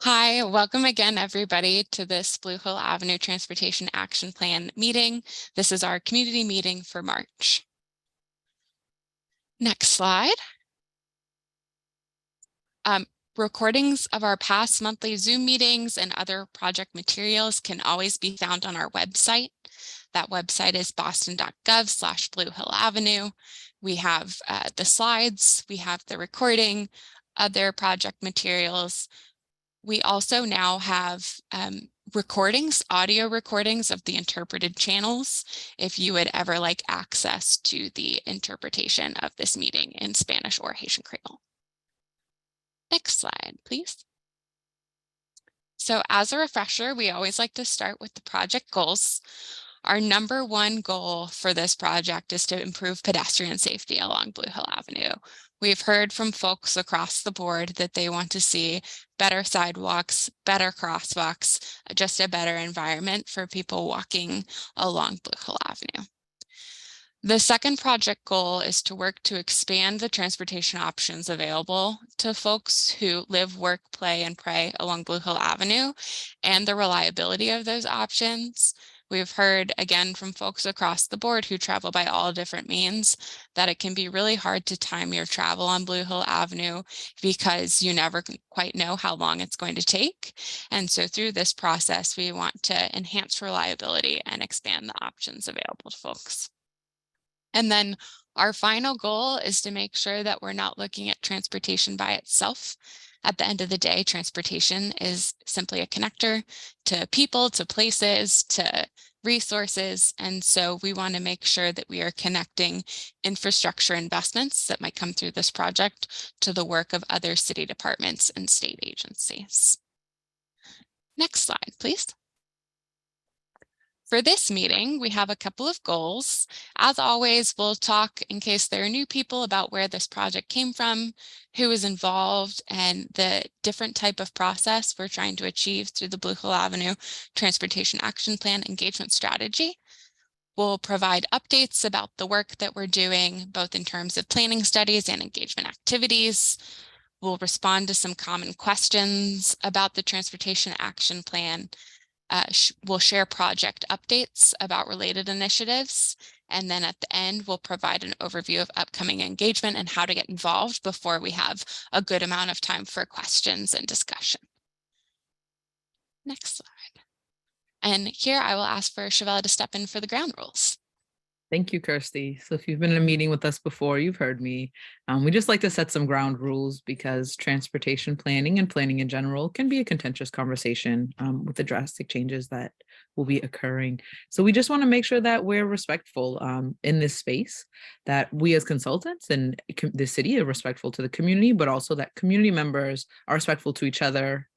Hi, welcome again, everybody, to this Blue Hill Avenue Transportation Action Plan meeting. This is our community meeting for March. Next slide. Recordings of our past monthly Zoom meetings and other project materials can always be found on our website. That website is boston.gov/Blue Hill Avenue. We have the slides, we have the recording, other project materials. We also now have audio recordings of the interpreted channels, if you would ever like access to the interpretation of this meeting in Spanish or Haitian Creole. Next slide, please. So as a refresher, we always like to start with the project goals. Our number one goal for this project is to improve pedestrian safety along Blue Hill Avenue. We've heard from folks across the board that they want to see better sidewalks, better crosswalks, just a better environment for people walking along Blue Hill Avenue. The second project goal is to work to expand the transportation options available to folks who live, work, play, and pray along Blue Hill Avenue and the reliability of those options. We've heard again from folks across the board who travel by all different means that it can be really hard to time your travel on Blue Hill Avenue because you never quite know how long it's going to take. And so through this process, we want to enhance reliability and expand the options available to folks. And then our final goal is to make sure that we're not looking at transportation by itself. At the end of the day, transportation is simply a connector to people, to places, to resources. And so we want to make sure that we are connecting infrastructure investments that might come through this project to the work of other city departments and state agencies. Next slide, please. For this meeting, we have a couple of goals. As always, we'll talk, in case there are new people, about where this project came from, who is involved, and the different type of process we're trying to achieve through the Blue Hill Avenue Transportation Action Plan engagement strategy. We'll provide updates about the work that we're doing, both in terms of planning studies and engagement activities. We'll respond to some common questions about the Transportation Action Plan. We'll share project updates about related initiatives. And then at the end, we'll provide an overview of upcoming engagement and how to get involved before we have a good amount of time for questions and discussion. Next slide. And here I will ask for Shavella to step in for the ground rules. Thank you, Kirsty. So if you've been in a meeting with us before, you've heard me. We just like to set some ground rules because transportation planning and planning in general can be a contentious conversation with the drastic changes that will be occurring. So we just want to make sure that we're respectful in this space, that we as consultants and the city are respectful to the community, but also that community members are respectful to each other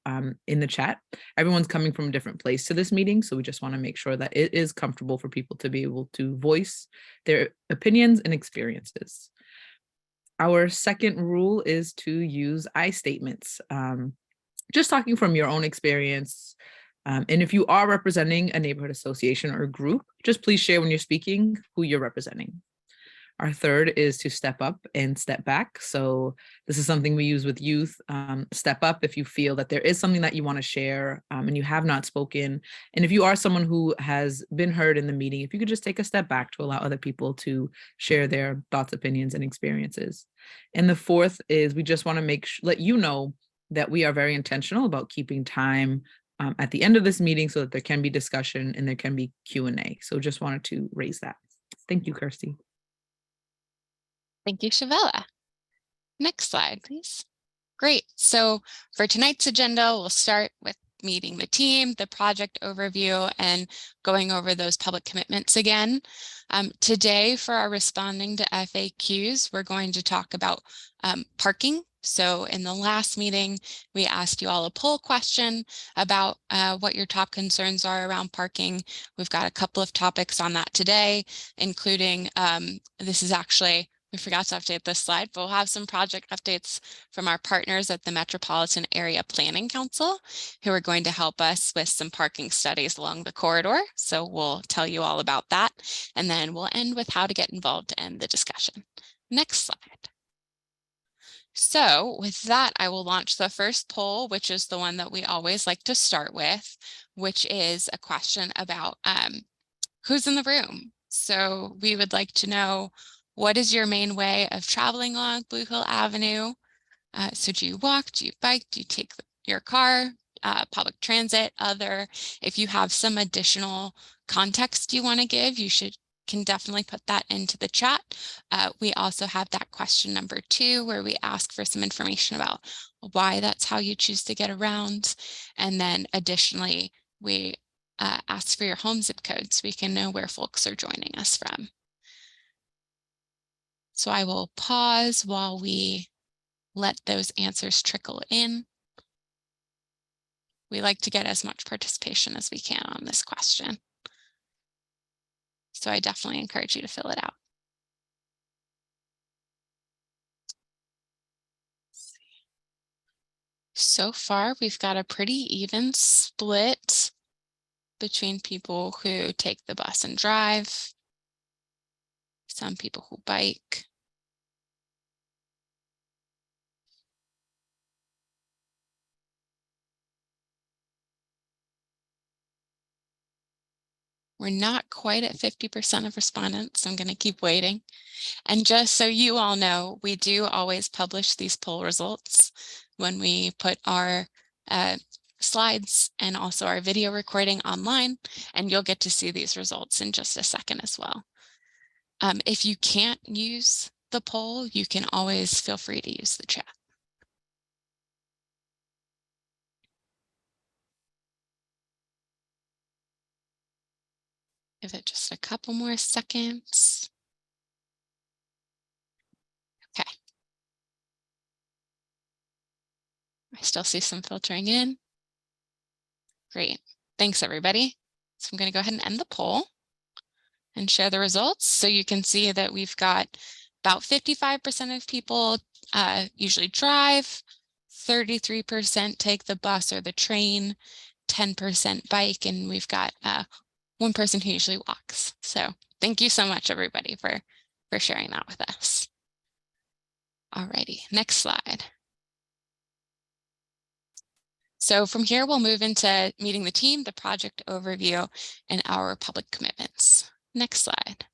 in the chat. Everyone's coming from a different place to this meeting, so we just want to make sure that it is comfortable for people to be able to voice their opinions and experiences. Our second rule is to use I statements. Just talking from your own experience. And if you are representing a neighborhood association or group, just please share when you're speaking who you're representing. Our third is to step up and step back. So this is something we use with youth. Step up if you feel that there is something that you want to share and you have not spoken. And if you are someone who has been heard in the meeting, if you could just take a step back to allow other people to share their thoughts, opinions, and experiences. And the fourth is we just want to let you know that we are very intentional about keeping time at the end of this meeting so that there can be discussion and there can be Q&A. So just wanted to raise that. Thank you, Kirsty. Thank you, Shavella. Next slide, please. Great. So for tonight's agenda, we'll start with meeting the team, the project overview, and going over those public commitments again. Today, for our responding to FAQs, we're going to talk about parking. So in the last meeting, we asked you all a poll question about what your top concerns are around parking. We've got a couple of topics on that today, including we forgot to update this slide, but we'll have some project updates from our partners at the Metropolitan Area Planning Council, who are going to help us with some parking studies along the corridor. So we'll tell you all about that. And then we'll end with how to get involved to end the discussion. Next slide. So with that, I will launch the first poll, which is the one that we always like to start with, which is a question about who's in the room. So we would like to know, what is your main way of traveling along Blue Hill Avenue? So do you walk, do you bike, do you take your car, public transit, other? If you have some additional context you want to give, you can definitely put that into the chat. We also have that question number 2, where we ask for some information about why that's how you choose to get around. And then additionally, we ask for your home zip code so we can know where folks are joining us from. So I will pause while we let those answers trickle in. We like to get as much participation as we can on this question, so I definitely encourage you to fill it out. So far, we've got a pretty even split between people who take the bus and drive, some people who bike. We're not quite at 50% of respondents, so I'm going to keep waiting. And just so you all know, we do always publish these poll results when we put our slides and also our video recording online, and you'll get to see these results in just a second as well. If you can't use the poll, you can always feel free to use the chat. Give it just a couple more seconds. Okay. I still see some filtering in. Great. Thanks, everybody. So I'm going to go ahead and end the poll and share the results. So you can see that we've got about 55% of people usually drive, 33% take the bus or the train, 10% bike, and we've got one person who usually walks. So thank you so much, everybody, for sharing that with us. Alrighty, next slide. So from here, we'll move into meeting the team, the project overview, and our public commitments. Next slide.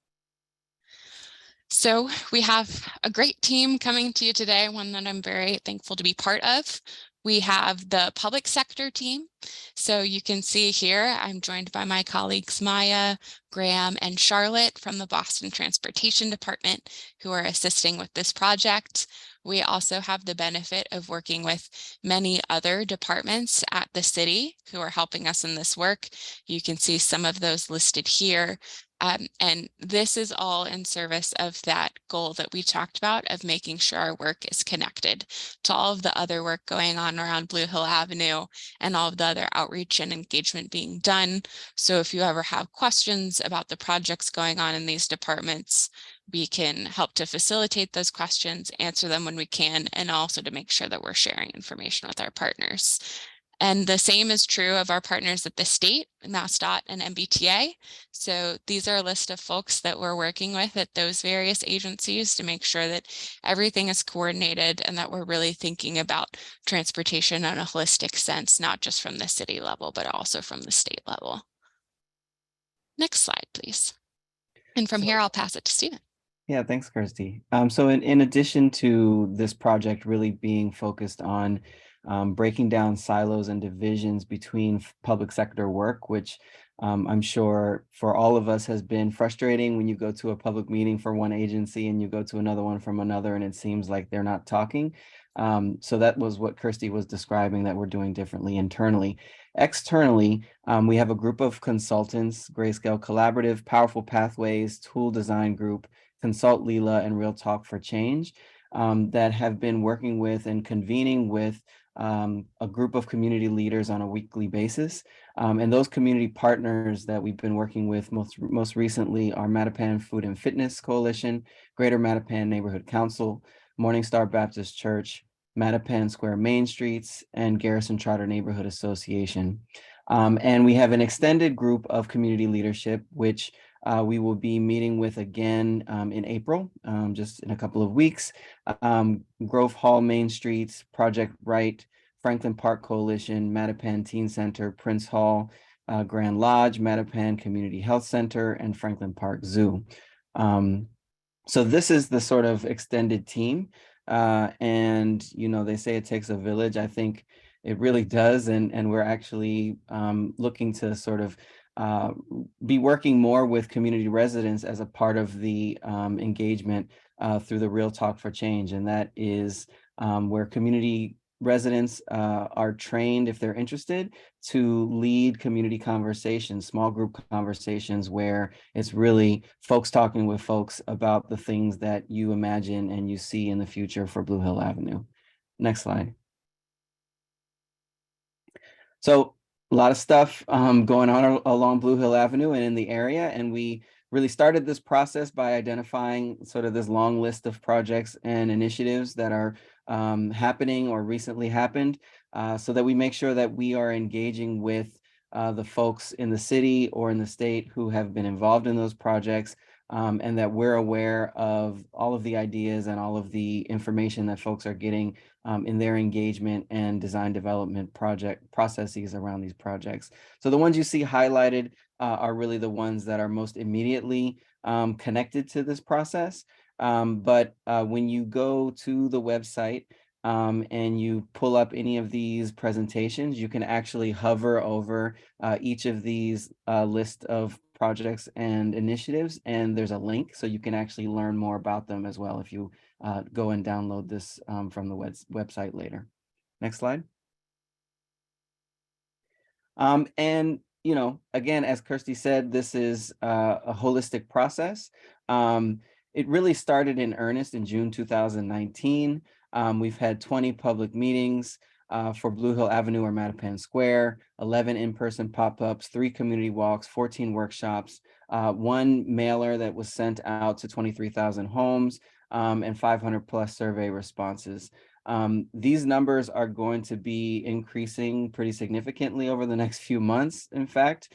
So we have a great team coming to you today, one that I'm very thankful to be part of. We have the public sector team. So you can see here, I'm joined by my colleagues Maya, Graham, and Charlotte from the Boston Transportation Department, who are assisting with this project. We also have the benefit of working with many other departments at the city who are helping us in this work. You can see some of those listed here. And this is all in service of that goal that we talked about of making sure our work is connected to all of the other work going on around Blue Hill Avenue and all of the other outreach and engagement being done. So if you ever have questions about the projects going on in these departments, we can help to facilitate those questions, answer them when we can, and also to make sure that we're sharing information with our partners. And the same is true of our partners at the state, MassDOT and MBTA. So these are a list of folks that we're working with at those various agencies to make sure that everything is coordinated and that we're really thinking about transportation in a holistic sense, not just from the city level, but also from the state level. Next slide, please. And from here, I'll pass it to Stephen. Yeah, thanks, Kirsty. So in addition to this project really being focused on breaking down silos and divisions between public sector work, which I'm sure for all of us has been frustrating when you go to a public meeting for one agency and you go to another one from another and it seems like they're not talking. So that was what Kirsty was describing that we're doing differently internally. Externally, we have a group of consultants, Grayscale Collaborative, Powerful Pathways, Tool Design Group, Consult Leela, and Real Talk for Change that have been working with and convening with a group of community leaders on a weekly basis. And those community partners that we've been working with most recently are Mattapan Food and Fitness Coalition, Greater Mattapan Neighborhood Council, Morningstar Baptist Church, Mattapan Square Main Streets, and Garrison Charter Neighborhood Association. And we have an extended group of community leadership, which we will be meeting with again in April, just in a couple of weeks. Grove Hall, Main Streets, Project Right, Franklin Park Coalition, Mattapan Teen Center, Prince Hall, Grand Lodge, Mattapan Community Health Center, and Franklin Park Zoo. So this is the sort of extended team. And, you know, they say it takes a village. I think it really does. And we're actually looking to sort of be working more with community residents as a part of the engagement through the Real Talk for Change. And that is where community residents are trained, if they're interested, to lead community conversations, small group conversations, where it's really folks talking with folks about the things that you imagine and you see in the future for Blue Hill Avenue. Next slide. So a lot of stuff going on along Blue Hill Avenue and in the area. And we really started this process by identifying sort of this long list of projects and initiatives that are happening or recently happened, so that we make sure that we are engaging with the folks in the city or in the state who have been involved in those projects, and that we're aware of all of the ideas and all of the information that folks are getting in their engagement and design development project processes around these projects. So the ones you see highlighted are really the ones that are most immediately connected to this process. But when you go to the website and you pull up any of these presentations, you can actually hover over each of these list of projects and initiatives, and there's a link so you can actually learn more about them as well if you go and download this from the website later. Next slide. And, you know, again, as Kirsty said, this is a holistic process. It really started in earnest in June 2019. We've had 20 public meetings for Blue Hill Avenue or Mattapan Square, 11 in-person pop-ups, 3 community walks, 14 workshops, 1 mailer that was sent out to 23,000 homes, and 500 plus survey responses. These numbers are going to be increasing pretty significantly over the next few months, in fact,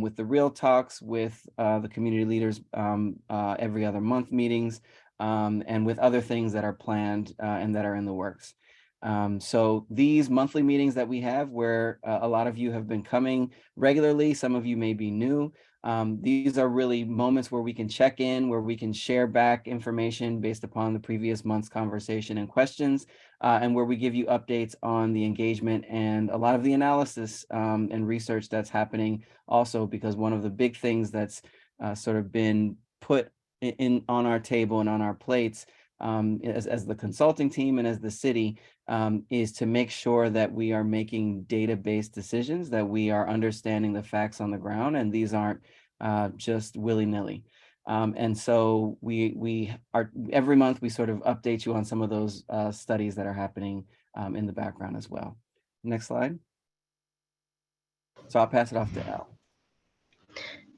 with the Real Talks, with the community leaders every other month meetings, and with other things that are planned and that are in the works. So these monthly meetings that we have, where a lot of you have been coming regularly, some of you may be new. These are really moments where we can check in, where we can share back information based upon the previous month's conversation and questions, and where we give you updates on the engagement and a lot of the analysis and research that's happening also, because one of the big things that's sort of been put in on our table and on our plates as the consulting team and as the city is to make sure that we are making data-based decisions, that we are understanding the facts on the ground, and these aren't just willy-nilly. And so we are, every month we sort of update you on some of those studies that are happening in the background as well. Next slide. So I'll pass it off to Elle.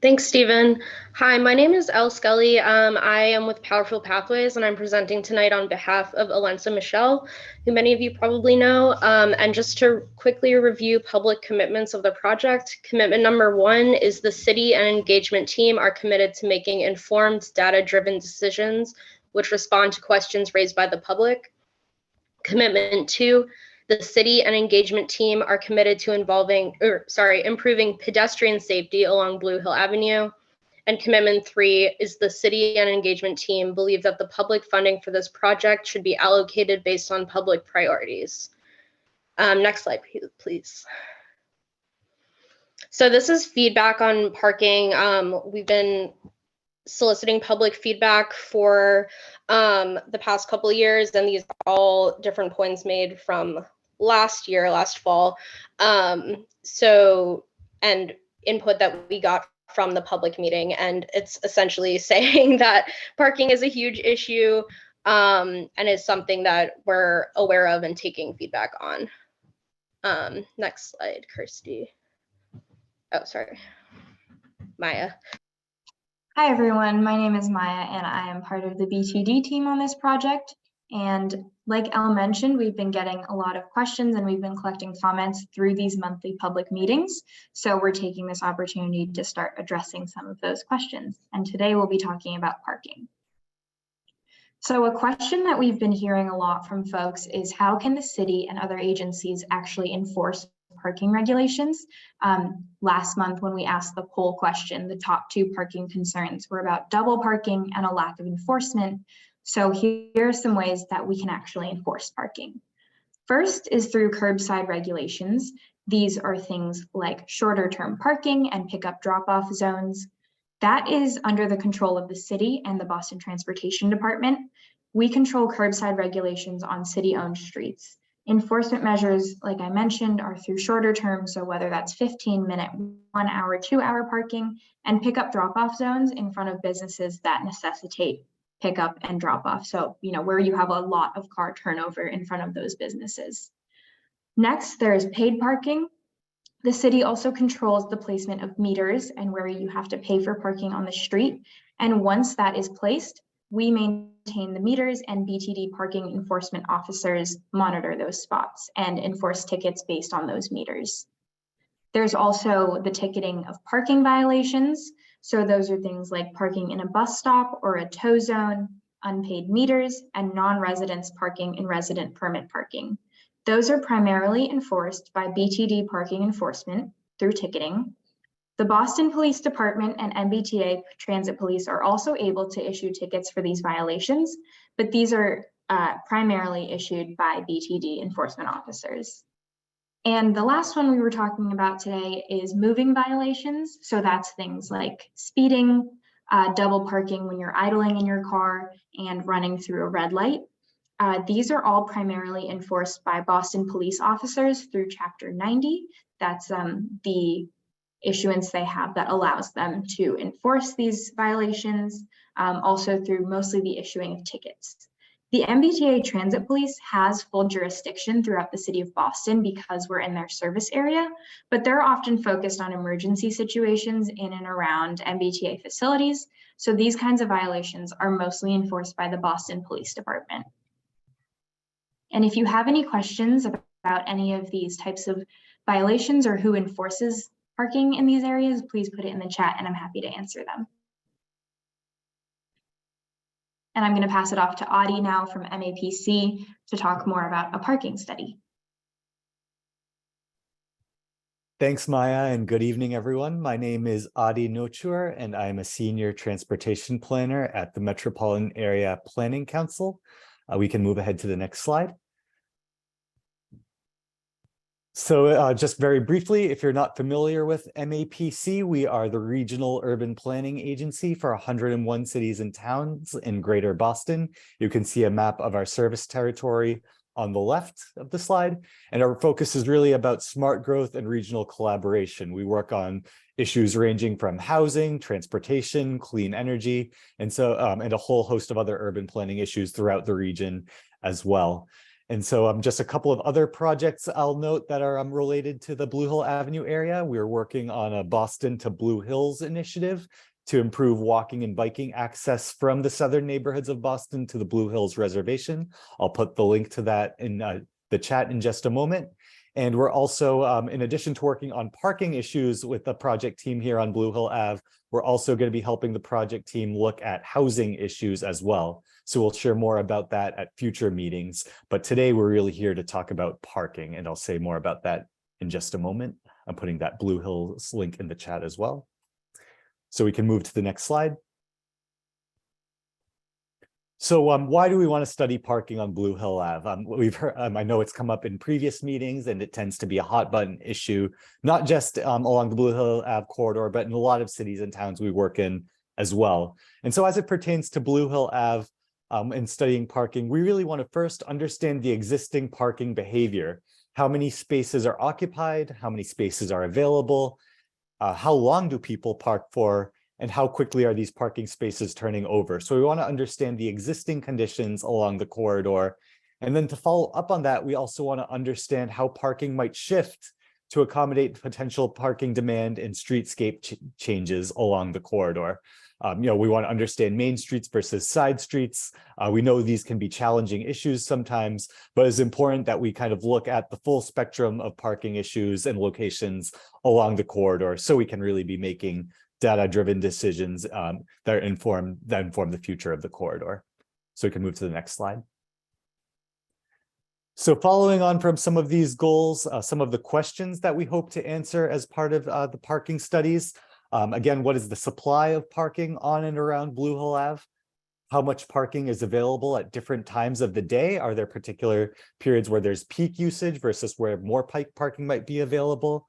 Thanks, Stephen. Hi, my name is Elle Scully. I am with Powerful Pathways, and I'm presenting tonight on behalf of Alensa Michelle, who many of you probably know. And just to quickly review public commitments of the project, commitment number 1 is the city and engagement team are committed to making informed, data-driven decisions which respond to questions raised by the public. Commitment 2, the city and engagement team are committed to improving pedestrian safety along Blue Hill Avenue. And commitment 3 is the city and engagement team believe that the public funding for this project should be allocated based on public priorities. Next slide, please. So this is feedback on parking. We've been soliciting public feedback for the past couple of years, and these are all different points made from last fall. And input that we got from the public meeting, and it's essentially saying that parking is a huge issue and is something that we're aware of and taking feedback on. Next slide, Kirsty. Oh, sorry, Maya. Hi everyone, my name is Maya and I am part of the BTD team on this project. And like Elle mentioned, we've been getting a lot of questions and we've been collecting comments through these monthly public meetings. So we're taking this opportunity to start addressing some of those questions. And today we'll be talking about parking. So a question that we've been hearing a lot from folks is how can the city and other agencies actually enforce parking regulations? Last month when we asked the poll question, the top 2 parking concerns were about double parking and a lack of enforcement. So here are some ways that we can actually enforce parking. First is through curbside regulations. These are things like shorter term parking and pickup drop-off zones. That is under the control of the city and the Boston Transportation Department. We control curbside regulations on city-owned streets. Enforcement measures, like I mentioned, are through shorter terms, so whether that's 15-minute, 1-hour, 2-hour parking, and pickup drop-off zones in front of businesses that necessitate pickup and drop off. So, where you have a lot of car turnover in front of those businesses. Next, there is paid parking. The city also controls the placement of meters and where you have to pay for parking on the street. And once that is placed, we maintain the meters and BTD parking enforcement officers monitor those spots and enforce tickets based on those meters. There's also the ticketing of parking violations. So those are things like parking in a bus stop or a tow zone, unpaid meters, and non-residents parking in resident permit parking. Those are primarily enforced by BTD parking enforcement through ticketing. The Boston Police Department and MBTA Transit Police are also able to issue tickets for these violations, but these are primarily issued by BTD enforcement officers. And the last one we were talking about today is moving violations. So that's things like speeding, double parking when you're idling in your car, and running through a red light. These are all primarily enforced by Boston police officers through Chapter 90. That's the issuance they have that allows them to enforce these violations, also through mostly the issuing of tickets. The MBTA Transit Police has full jurisdiction throughout the city of Boston because we're in their service area, but they're often focused on emergency situations in and around MBTA facilities. So these kinds of violations are mostly enforced by the Boston Police Department. And if you have any questions about any of these types of violations or who enforces parking in these areas, please put it in the chat and I'm happy to answer them. And I'm going to pass it off to Audie now from MAPC to talk more about a parking study. Thanks, Maya, and good evening, everyone. My name is Audie Nochur, and I'm a senior transportation planner at the Metropolitan Area Planning Council. We can move ahead to the next slide. So just very briefly, if you're not familiar with MAPC, we are the regional urban planning agency for 101 cities and towns in Greater Boston. You can see a map of our service territory on the left of the slide, and our focus is really about smart growth and regional collaboration. We work on issues ranging from housing, transportation, clean energy, and a whole host of other urban planning issues throughout the region as well. And so just a couple of other projects I'll note that are related to the Blue Hill Avenue area. We're working on a Boston to Blue Hills initiative to improve walking and biking access from the southern neighborhoods of Boston to the Blue Hills Reservation. I'll put the link to that in the chat in just a moment. And we're also, in addition to working on parking issues with the project team here on Blue Hill Ave, we're also going to be helping the project team look at housing issues as well. So we'll share more about that at future meetings. But today we're really here to talk about parking, and I'll say more about that in just a moment. I'm putting that Blue Hills link in the chat as well. So we can move to the next slide. So why do we want to study parking on Blue Hill Ave? We've heard, I know it's come up in previous meetings, and it tends to be a hot button issue, not just along the Blue Hill Ave corridor, but in a lot of cities and towns we work in as well. And so as it pertains to Blue Hill Ave and studying parking, we really want to first understand the existing parking behavior. How many spaces are occupied? How many spaces are available? How long do people park for? And how quickly are these parking spaces turning over? So we want to understand the existing conditions along the corridor. And then to follow up on that, we also want to understand how parking might shift to accommodate potential parking demand and streetscape changes along the corridor. We want to understand main streets versus side streets. We know these can be challenging issues sometimes, but it's important that we kind of look at the full spectrum of parking issues and locations along the corridor so we can really be making data-driven decisions that inform the future of the corridor. So we can move to the next slide. So following on from some of these goals, some of the questions that we hope to answer as part of the parking studies. Again, what is the supply of parking on and around Blue Hill Ave? How much parking is available at different times of the day? Are there particular periods where there's peak usage versus where more parking might be available?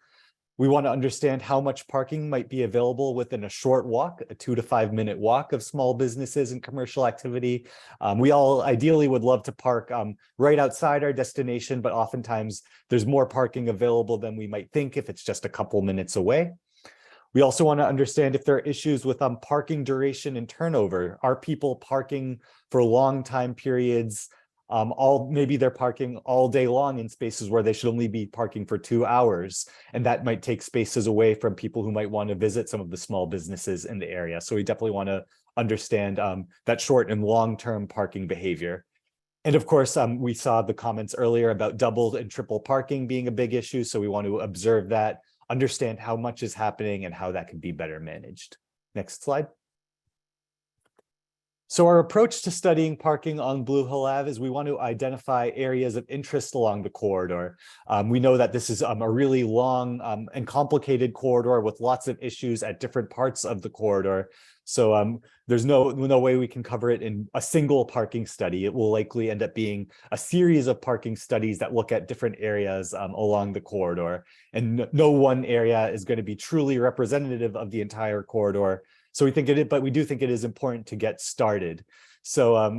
We want to understand how much parking might be available within a short walk, a 2 to 5 minute walk of small businesses and commercial activity. We all ideally would love to park right outside our destination, but oftentimes there's more parking available than we might think if it's just a couple minutes away. We also want to understand if there are issues with parking duration and turnover. Are people parking for long time periods? Maybe they're parking all day long in spaces where they should only be parking for 2 hours. And that might take spaces away from people who might want to visit some of the small businesses in the area. So we definitely want to understand that short and long-term parking behavior. And of course, we saw the comments earlier about double and triple parking being a big issue. So we want to observe that, understand how much is happening and how that can be better managed. Next slide. So our approach to studying parking on Blue Hill Ave is we want to identify areas of interest along the corridor. We know that this is a really long and complicated corridor with lots of issues at different parts of the corridor. So there's no way we can cover it in a single parking study. It will likely end up being a series of parking studies that look at different areas along the corridor. And no one area is going to be truly representative of the entire corridor. So we do think it is important to get started. So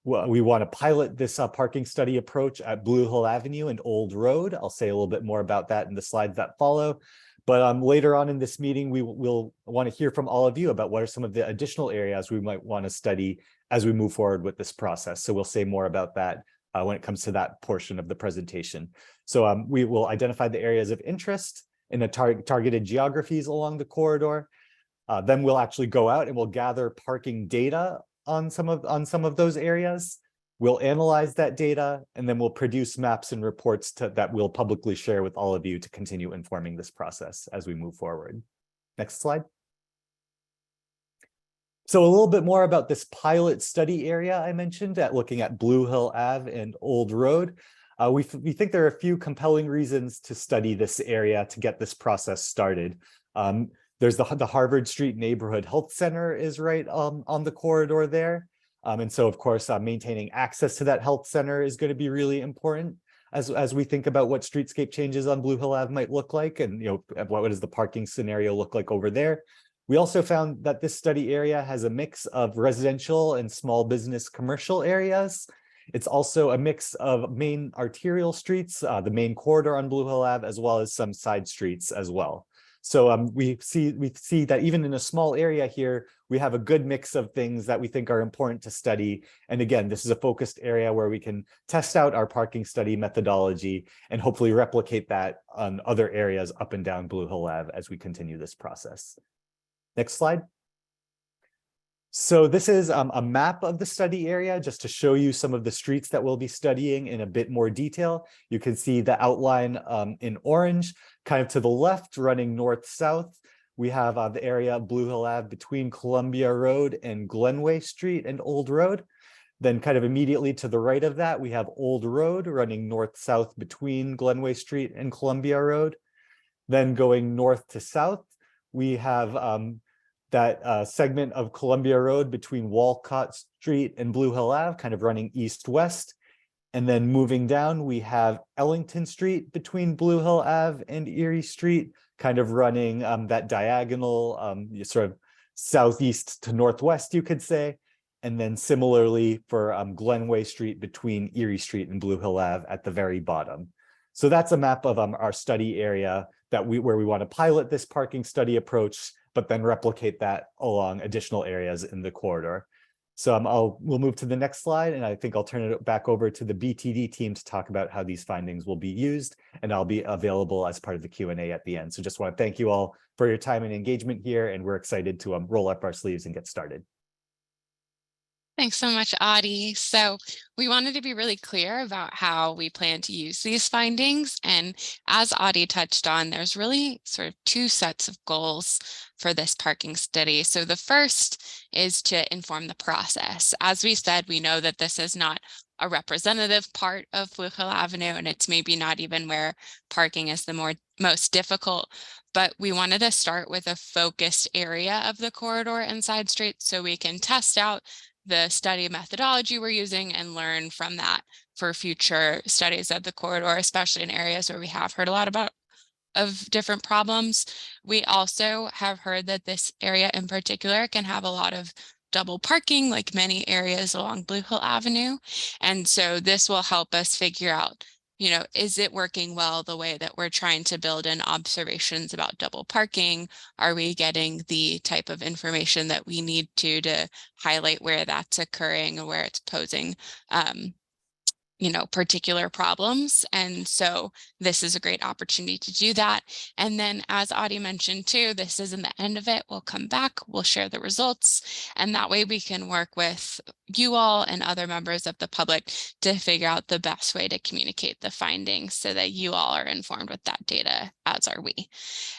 we want to pilot this parking study approach at Blue Hill Avenue and Old Road. I'll say a little bit more about that in the slides that follow. But later on in this meeting, we'll want to hear from all of you about what are some of the additional areas we might want to study as we move forward with this process. So we'll say more about that when it comes to that portion of the presentation. So we will identify the areas of interest in the targeted geographies along the corridor. Then we'll actually go out and we'll gather parking data on some of those areas. We'll analyze that data, and then we'll produce maps and reports that we'll publicly share with all of you to continue informing this process as we move forward. Next slide. So a little bit more about this pilot study area I mentioned looking at Blue Hill Ave and Old Road. We think there are a few compelling reasons to study this area to get this process started. There's the Harvard Street Neighborhood Health Center is right on the corridor there. And so, of course, maintaining access to that health center is going to be really important as we think about what streetscape changes on Blue Hill Ave might look like, and what does the parking scenario look like over there. We also found that this study area has a mix of residential and small business commercial areas. It's also a mix of main arterial streets, the main corridor on Blue Hill Ave, as well as some side streets as well. So we see that even in a small area here, we have a good mix of things that we think are important to study. And again, this is a focused area where we can test out our parking study methodology and hopefully replicate that on other areas up and down Blue Hill Ave as we continue this process. Next slide. So this is a map of the study area just to show you some of the streets that we'll be studying in a bit more detail. You can see the outline in orange, kind of to the left, running north-south. We have the area of Blue Hill Ave between Columbia Road and Glenway Street and Old Road. Then kind of immediately to the right of that, we have Old Road running north-south between Glenway Street and Columbia Road. Then going north to south, we have that segment of Columbia Road between Walcott Street and Blue Hill Ave, kind of running east-west. And then moving down, we have Ellington Street between Blue Hill Ave and Erie Street, kind of running that diagonal, sort of southeast to northwest, you could say. And then similarly for Glenway Street between Erie Street and Blue Hill Ave at the very bottom. So that's a map of our study area where we want to pilot this parking study approach, but then replicate that along additional areas in the corridor. So we'll move to the next slide, and I think I'll turn it back over to the BTD team to talk about how these findings will be used, and I'll be available as part of the Q&A at the end. So just want to thank you all for your time and engagement here, and we're excited to roll up our sleeves and get started. Thanks so much, Audie. So we wanted to be really clear about how we plan to use these findings. And as Audie touched on, there's really sort of two sets of goals for this parking study. So the first is to inform the process. As we said, we know that this is not a representative part of Blue Hill Avenue, and it's maybe not even where parking is the most difficult, but we wanted to start with a focused area of the corridor and side streets so we can test out the study methodology we're using and learn from that for future studies of the corridor, especially in areas where we have heard a lot of different problems. We also have heard that this area in particular can have a lot of double parking, like many areas along Blue Hill Avenue. And so this will help us figure out, is it working well the way that we're trying to build in observations about double parking? Are we getting the type of information that we need to highlight where that's occurring and where it's posing particular problems? And so this is a great opportunity to do that. And then, as Audie mentioned too, this isn't the end of it. We'll come back, we'll share the results, and that way we can work with you all and other members of the public to figure out the best way to communicate the findings so that you all are informed with that data, as are we.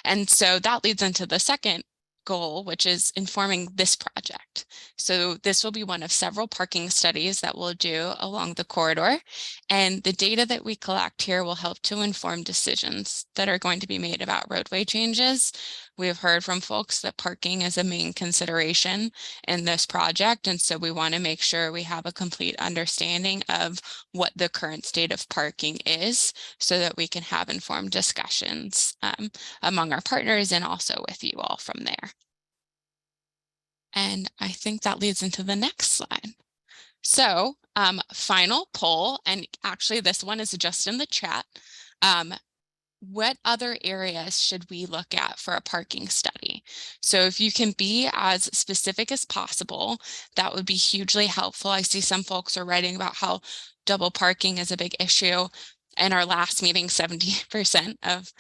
And so that leads into the second goal, which is informing this project. So this will be one of several parking studies that we'll do along the corridor. And the data that we collect here will help to inform decisions that are going to be made about roadway changes. We have heard from folks that parking is a main consideration in this project. And so we want to make sure we have a complete understanding of what the current state of parking is so that we can have informed discussions among our partners and also with you all from there. And I think that leads into the next slide. So final poll, and actually this one is just in the chat. What other areas should we look at for a parking study? So if you can be as specific as possible, that would be hugely helpful. I see some folks are writing about how double parking is a big issue. In our last meeting, 70% of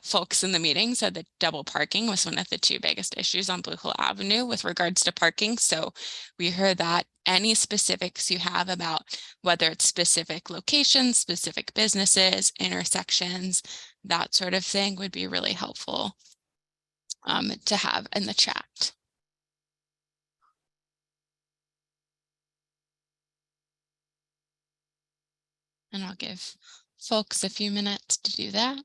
folks in the meeting said that double parking was one of the two biggest issues on Blue Hill Avenue with regards to parking. So we heard that any specifics you have about whether it's specific locations, specific businesses, intersections, that sort of thing would be really helpful to have in the chat. And I'll give folks a few minutes to do that.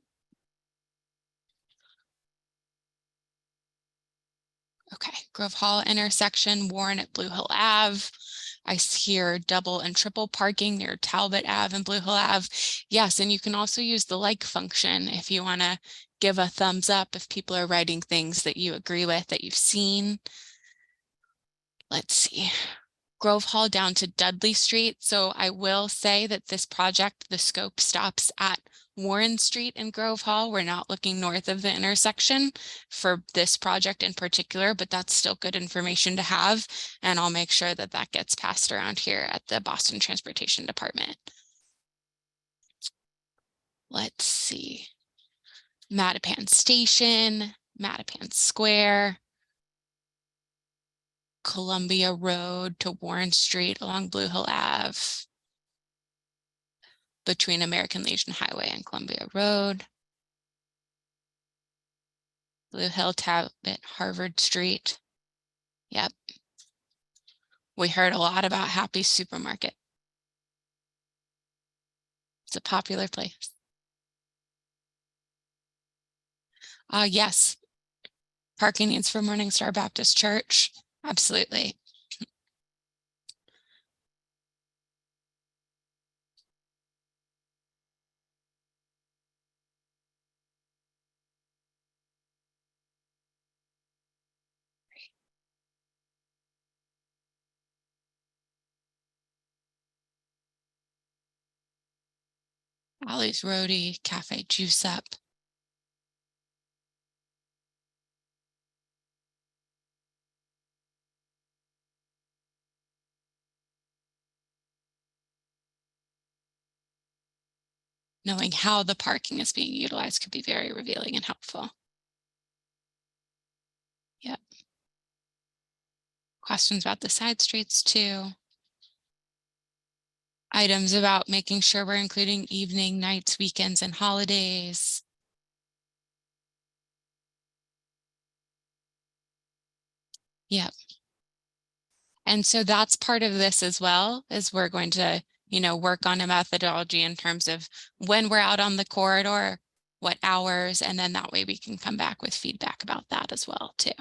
Okay, Grove Hall intersection, Warren at Blue Hill Ave. I hear double and triple parking near Talbot Ave and Blue Hill Ave. Yes, and you can also use the like function if you want to give a thumbs up if people are writing things that you agree with, that you've seen. Let's see. Grove Hall down to Dudley Street. So I will say that this project, the scope stops at Warren Street in Grove Hall. We're not looking north of the intersection for this project in particular, but that's still good information to have. And I'll make sure that that gets passed around here at the Boston Transportation Department. Let's see. Mattapan Station, Mattapan Square, Columbia Road to Warren Street along Blue Hill Ave, between American Legion Highway and Columbia Road, Blue Hill, Talbot, Harvard Street. Yep. We heard a lot about Happy Supermarket. It's a popular place. Yes, parking needs for Morning Star Baptist Church. Absolutely. Ollie's Roadie, Cafe Juice Up. knowing how the parking is being utilized could be very revealing and helpful. Yep. Questions about the side streets too. Items about making sure we're including evening, nights, weekends, and holidays. Yep. And so that's part of this as well, is we're going to, work on a methodology in terms of when we're out on the corridor, what hours, and then that way we can come back with feedback about that as well too.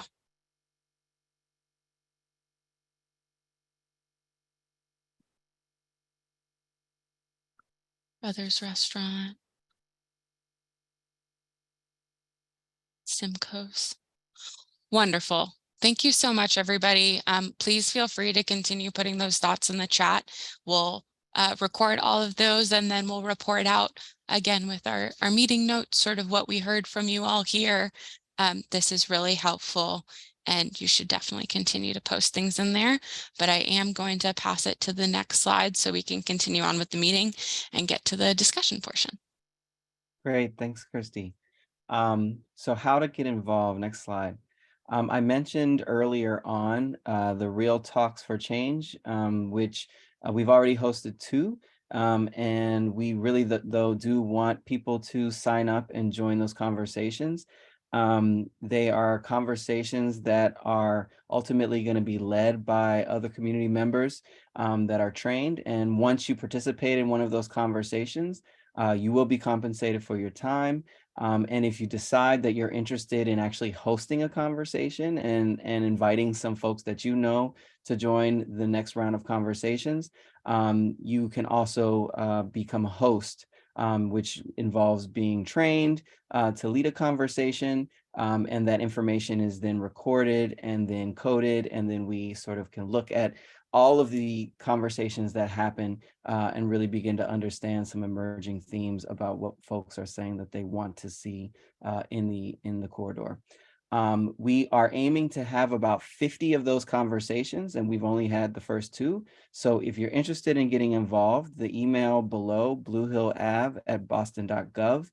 Brothers Restaurant. Simcoe's. Wonderful. Thank you so much, everybody. Please feel free to continue putting those thoughts in the chat. We'll record all of those and then we'll report out again with our meeting notes, sort of what we heard from you all here. This is really helpful and you should definitely continue to post things in there. But I am going to pass it to the next slide so we can continue on with the meeting and get to the discussion portion. Great, thanks, Kirsty. So how to get involved, next slide. I mentioned earlier on the Real Talks for Change, which we've already hosted 2. And we really, though, do want people to sign up and join those conversations. They are conversations that are ultimately going to be led by other community members that are trained. And once you participate in one of those conversations, you will be compensated for your time. And if you decide that you're interested in actually hosting a conversation and inviting some folks that you know to join the next round of conversations, you can also become a host, which involves being trained to lead a conversation. And that information is then recorded and then coded, and then we sort of can look at all of the conversations that happen and really begin to understand some emerging themes about what folks are saying that they want to see in the corridor. We are aiming to have about 50 of those conversations, and we've only had the first 2. So if you're interested in getting involved, the email below, bluehillav@boston.gov,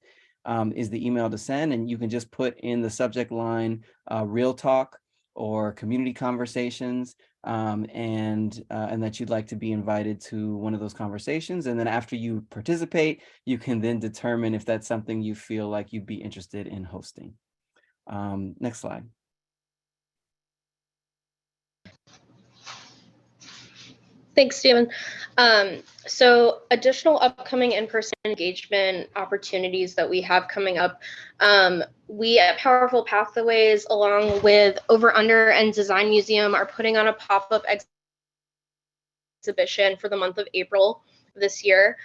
is the email to send, and you can just put in the subject line Real Talk or community conversations, and that you'd like to be invited to one of those conversations. And then after you participate, you can then determine if that's something you feel like you'd be interested in hosting. Next slide. Thanks, Stephen. So additional upcoming in-person engagement opportunities that we have coming up. We at Powerful Pathways, along with Over Under and Design Museum, are putting on a pop-up exhibition for the month of April this year.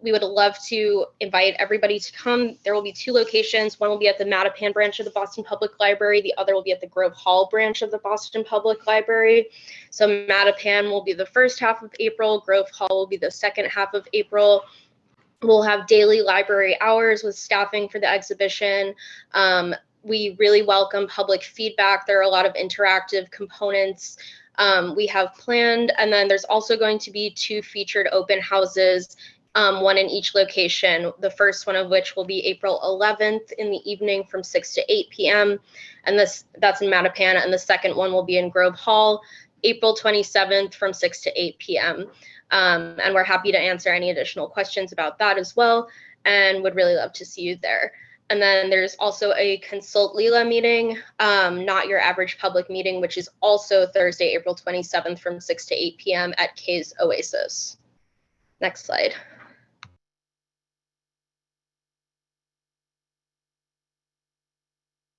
We would love to invite everybody to come. There will be 2 locations. One will be at the Mattapan branch of the Boston Public Library. The other will be at the Grove Hall branch of the Boston Public Library. So Mattapan will be the first half of April. Grove Hall will be the second half of April. We'll have daily library hours with staffing for the exhibition. We really welcome public feedback. There are a lot of interactive components we have planned, and then there's also going to be 2 featured open houses, one in each location. The first one of which will be April 11th in the evening from 6 to 8 p.m. and that's in Mattapan, and the second one will be in Grove Hall, April 27th from 6 to 8 p.m. And we're happy to answer any additional questions about that as well, and would really love to see you there. And then there's also a Consult Leela meeting, not your average public meeting, which is also Thursday, April 27th from 6 to 8 p.m. at Kay's Oasis. Next slide.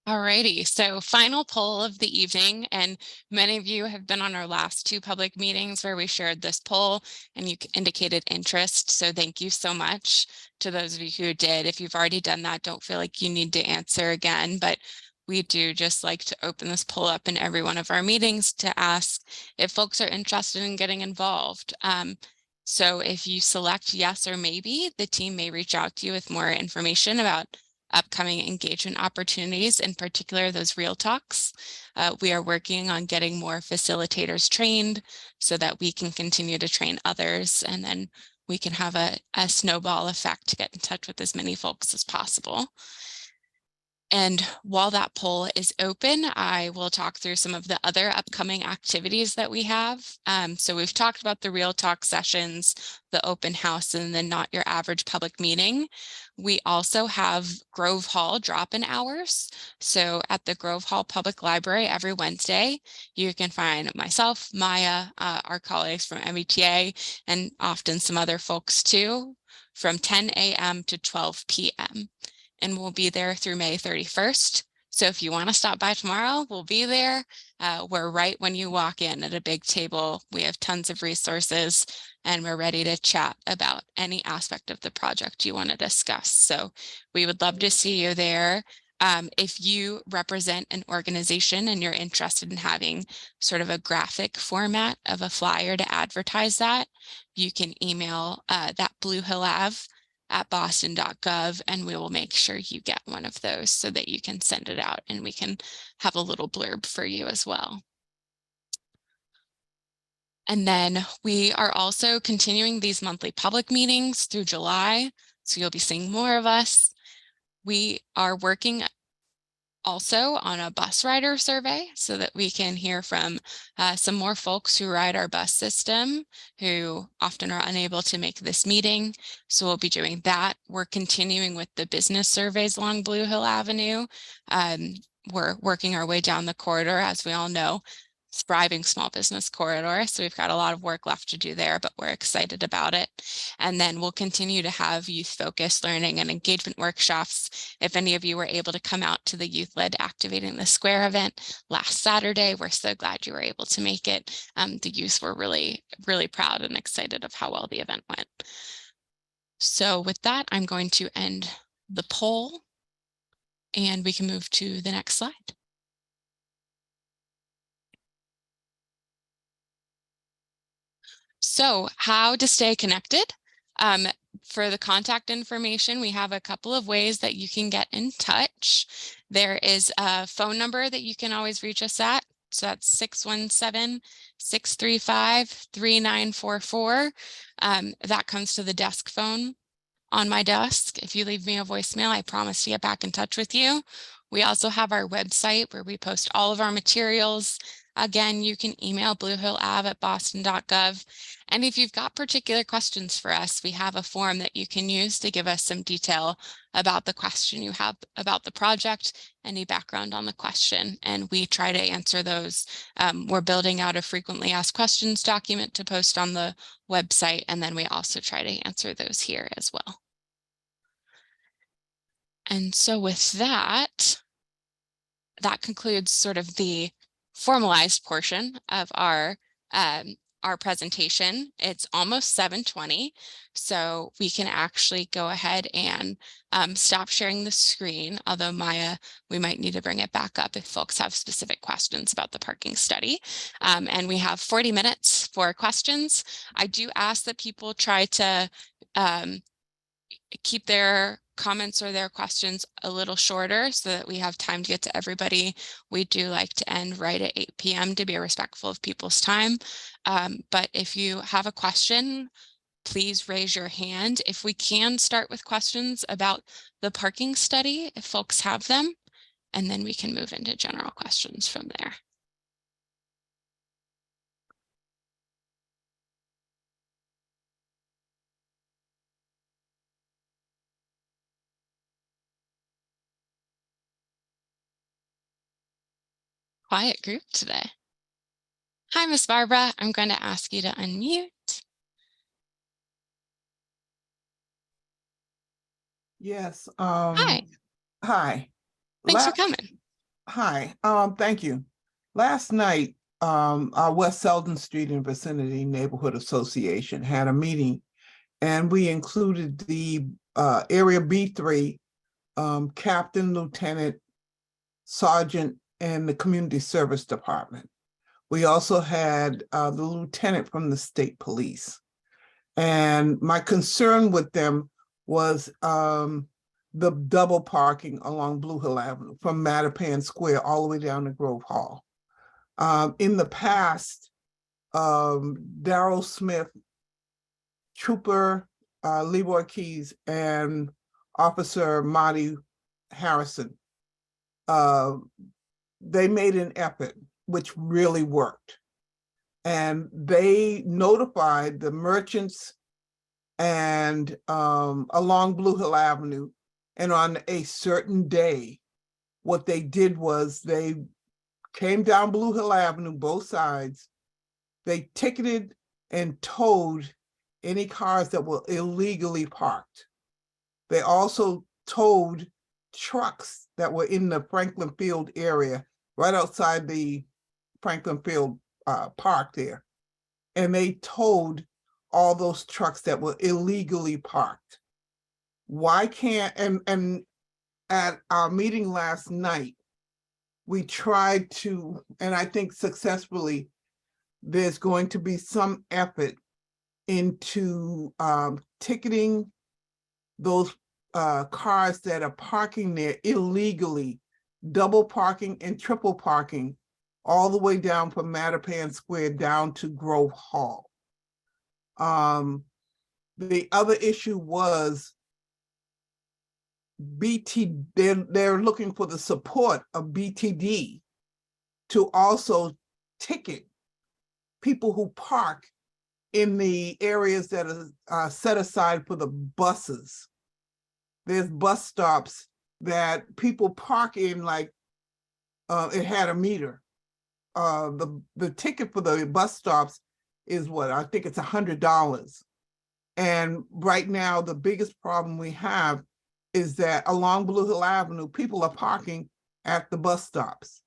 Alrighty, so final poll of the evening, and many of you have been on our last 2 public meetings where we shared this poll and you indicated interest. So thank you so much to those of you who did. If you've already done that, don't feel like you need to answer again, but we do just like to open this poll up in every one of our meetings to ask if folks are interested in getting involved. So if you select yes or maybe, the team may reach out to you with more information about upcoming engagement opportunities, in particular those Real Talks. We are working on getting more facilitators trained so that we can continue to train others. And then we can have a snowball effect to get in touch with as many folks as possible. And while that poll is open, I will talk through some of the other upcoming activities that we have. So we've talked about the Real Talk sessions, the open house, and then Not Your Average Public Meeting. We also have Grove Hall drop-in hours. So at the Grove Hall Public Library every Wednesday, you can find myself, Maya, our colleagues from META, and often some other folks too, from 10 a.m. to 12 p.m. And we'll be there through May 31st. So if you want to stop by tomorrow, we'll be there. We're right when you walk in at a big table. We have tons of resources and we're ready to chat about any aspect of the project you want to discuss. So we would love to see you there. If you represent an organization and you're interested in having sort of a graphic format of a flyer to advertise that, you can email that Blue Hill Ave at boston.gov, and we will make sure you get one of those so that you can send it out and we can have a little blurb for you as well. And then we are also continuing these monthly public meetings through July, so you'll be seeing more of us. We are working also on a bus rider survey so that we can hear from some more folks who ride our bus system who often are unable to make this meeting. So we'll be doing that. We're continuing with the business surveys along Blue Hill Avenue. We're working our way down the corridor, as we all know. Thriving small business corridor. So we've got a lot of work left to do there, but we're excited about it. And then we'll continue to have youth focused learning and engagement workshops. If any of you were able to come out to the youth led Activating the Square event last Saturday, we're so glad you were able to make it. The youth were really, really proud and excited of how well the event went. So with that, I'm going to end the poll and we can move to the next slide. So how to stay connected. For the contact information, we have a couple of ways that you can get in touch. There is a phone number that you can always reach us at. So that's 617-635-3944. That comes to the desk phone on my desk. If you leave me a voicemail, I promise to get back in touch with you. We also have our website where we post all of our materials. Again, you can email bluehillave@boston.gov. And if you've got particular questions for us, we have a form that you can use to give us some detail about the question you have about the project, any background on the question, and we try to answer those. We're building out a frequently asked questions document to post on the website, and then we also try to answer those here as well. And so with that, that concludes sort of the formalized portion of our presentation. It's almost 7:20, so we can actually go ahead and stop sharing the screen, although Maya, we might need to bring it back up if folks have specific questions about the parking study. And we have 40 minutes for questions. I do ask that people try to keep their comments or their questions a little shorter so that we have time to get to everybody. We do like to end right at 8 p.m. to be respectful of people's time. But if you have a question, please raise your hand. If we can start with questions about the parking study, if folks have them, and then we can move into general questions from there. Quiet group today. Hi, Miss Barbara. I'm going to ask you to unmute. Yes. Hi. Hi. Thanks for coming. Hi. Thank you. Last night, our West Selden Street and Vicinity Neighborhood Association had a meeting, and we included the Area B3 captain, lieutenant, sergeant, and the Community Service Department. We also had the lieutenant from the state police. And my concern with them was the double parking along Blue Hill Avenue from Mattapan Square all the way down to Grove Hall. In the past, Darrell Smith Trooper Leroy Keys and Officer Marty Harrison. They made an effort, which really worked. And they notified the merchants and along Blue Hill Avenue. And on a certain day, what they did was they came down Blue Hill Avenue, both sides. They ticketed and towed any cars that were illegally parked. They also towed trucks that were in the Franklin Field area, right outside the Franklin Field park there. And they towed all those trucks that were illegally parked. Why can't, and at our meeting last night, we tried to, and I think successfully, there's going to be some effort into ticketing those cars that are parking there illegally, double parking and triple parking, all the way down from Mattapan Square down to Grove Hall. The other issue was they're looking for the support of BTD to also ticket people who park in the areas that are set aside for the buses. There's bus stops that people park in, like it had a meter. The ticket for the bus stops is what? I think it's $100. And right now, the biggest problem we have is that along Blue Hill Avenue, people are parking at the bus stops.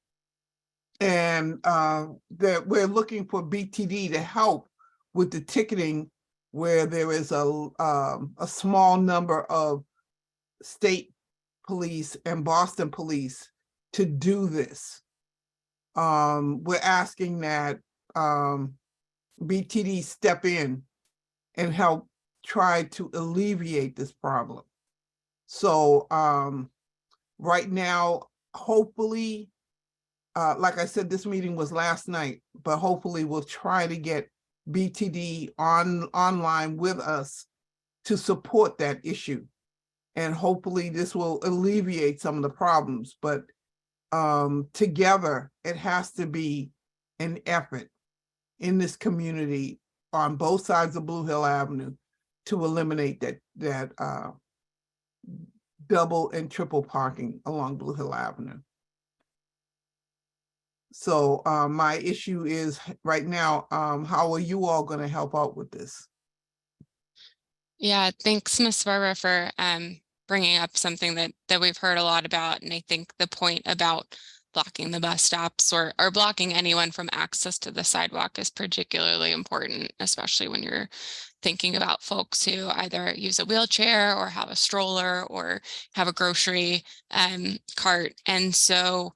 And that we're looking for BTD to help with the ticketing, where there is a small number of state police and Boston police to do this. We're asking that BTD step in and help try to alleviate this problem. So right now, hopefully, like I said, this meeting was last night, but hopefully we'll try to get BTD online with us to support that issue. And hopefully this will alleviate some of the problems, but together it has to be an effort in this community on both sides of Blue Hill Avenue to eliminate that double and triple parking along Blue Hill Avenue. So my issue is right now, how are you all going to help out with this? Yeah, thanks, Ms. Barber, for bringing up something that we've heard a lot about. And I think the point about blocking the bus stops or blocking anyone from access to the sidewalk is particularly important, especially when you're thinking about folks who either use a wheelchair or have a stroller or have a grocery cart. And so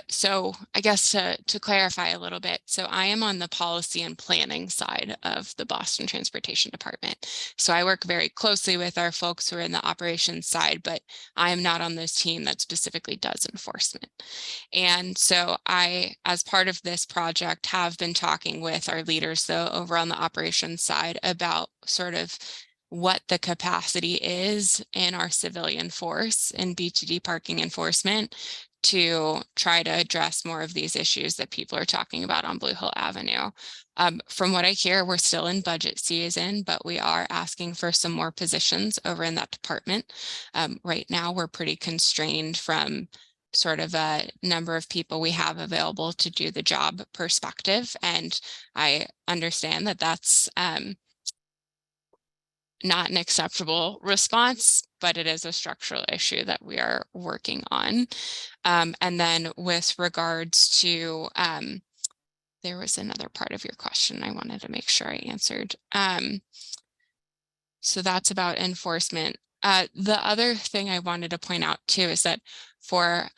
so I guess to clarify a little bit, so I am on the policy and planning side of the Boston Transportation Department. So I work very closely with our folks who are in the operations side, but I am not on this team that specifically does enforcement. And so I, as part of this project, have been talking with our leaders though over on the operations side about sort of what the capacity is in our civilian force in BTD parking enforcement to try to address more of these issues that people are talking about on Blue Hill Avenue. From what I hear, we're still in budget season, but we are asking for some more positions over in that department. Right now, we're pretty constrained from sort of a number of people we have available to do the job perspective. And I understand that that's not an acceptable response, but it is a structural issue that we are working on. And then with regards to, there was another part of your question I wanted to make sure I answered. So that's about enforcement. The other thing I wanted to point out too is that for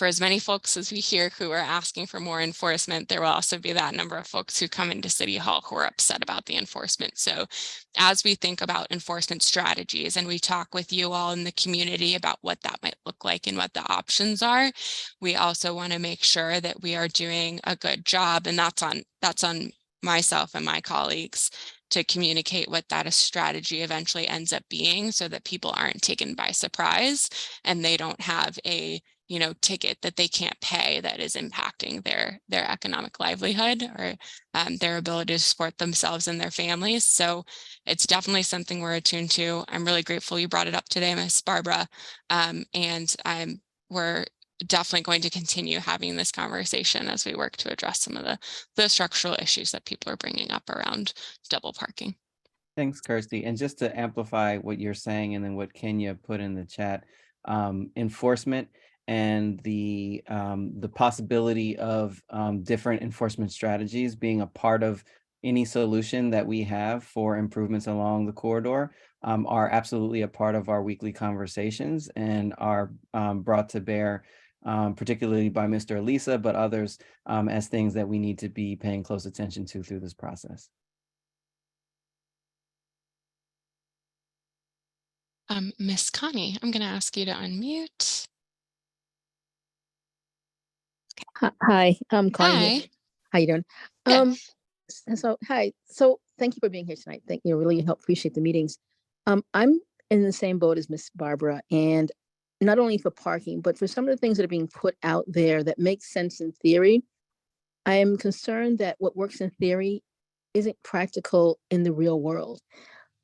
as many folks as we hear who are asking for more enforcement, there will also be that number of folks who come into City Hall who are upset about the enforcement. So as we think about enforcement strategies and we talk with you all in the community about what that might look like and what the options are, we also want to make sure that we are doing a good job, and that's on myself and my colleagues to communicate what that strategy eventually ends up being, so that people aren't taken by surprise and they don't have a ticket that they can't pay that is impacting their economic livelihood or their ability to support themselves and their families. So it's definitely something we're attuned to. I'm really grateful you brought it up today, Ms. Barbara, and we're definitely going to continue having this conversation as we work to address some of the structural issues that people are bringing up around double parking. Thanks, Kirsty. And just to amplify what you're saying and then what Kenya put in the chat, enforcement and the possibility of different enforcement strategies being a part of any solution that we have for improvements along the corridor are absolutely a part of our weekly conversations and are brought to bear, particularly by Mr. Elisa, but others as things that we need to be paying close attention to through this process. Miss Connie, I'm going to ask you to unmute. Hi, I'm Connie. Hi. Here. How you doing? Good. Hi. So thank you for being here tonight. Thank you. Really appreciate the meetings. I'm in the same boat as Miss Barbara, and not only for parking, but for some of the things that are being put out there that make sense in theory. I am concerned that what works in theory isn't practical in the real world.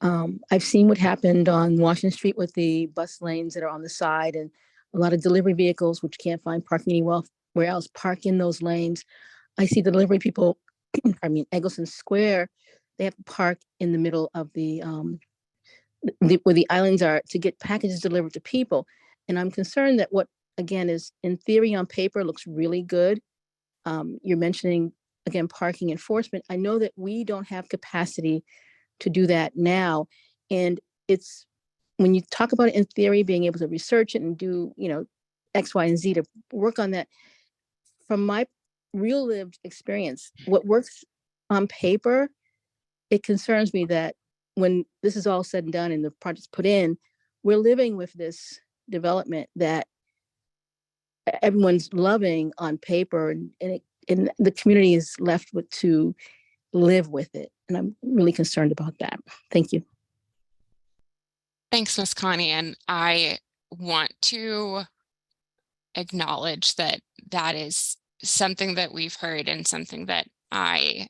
I've seen what happened on Washington Street with the bus lanes that are on the side, and a lot of delivery vehicles which can't find parking anywhere else park in those lanes. I see delivery people, Eggleston Square, they have to park in the middle of where the islands are to get packages delivered to people. And I'm concerned that what, again, is in theory on paper looks really good. You're mentioning, again, parking enforcement. I know that we don't have capacity to do that now. And it's, when you talk about it in theory, being able to research it and do, X, Y, and Z to work on that. From my real lived experience, what works on paper, it concerns me that when this is all said and done and the project's put in, we're living with this development that everyone's loving on paper, and the community is left with to live with it. And I'm really concerned about that. Thank you. Thanks, Miss Connie. And I want to acknowledge that that is something that we've heard and something that I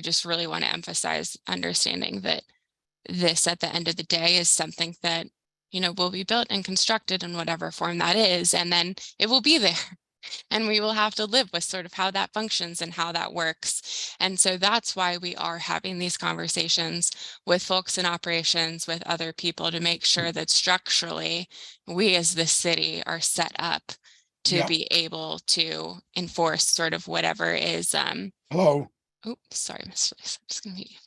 just really want to emphasize, understanding that this at the end of the day is something that, will be built and constructed in whatever form that is, and then it will be there. And we will have to live with sort of how that functions and how that works. And so that's why we are having these conversations with folks in operations, with other people, to make sure that structurally we as the city are set up to be able to enforce sort of whatever is Hello. Oh, sorry, Mr. Lisa, I'm just gonna mute you.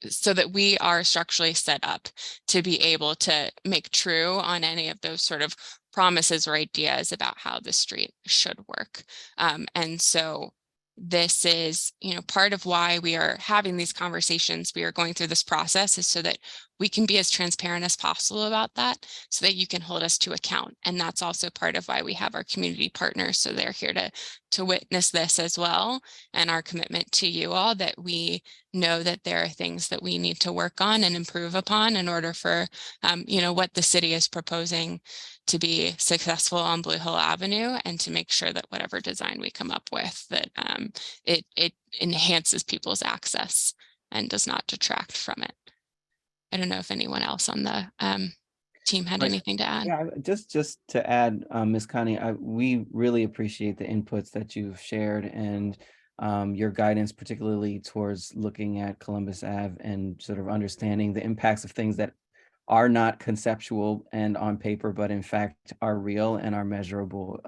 So that we are structurally set up to be able to make true on any of those sort of promises or ideas about how the street should work. And so this is, part of why we are having these conversations. We are going through this process is so that we can be as transparent as possible about that, so that you can hold us to account. And that's also part of why we have our community partners. So they're here to witness this as well. And our commitment to you all, that we know that there are things that we need to work on and improve upon in order for, what the city is proposing to be successful on Blue Hill Avenue, and to make sure that whatever design we come up with, that it enhances people's access and does not detract from it. I don't know if anyone else on the team had anything to add. Yeah, just to add, Ms. Connie, we really appreciate the inputs that you've shared and your guidance, particularly towards looking at Columbus Ave and sort of understanding the impacts of things that are not conceptual and on paper, but in fact are real and are measurable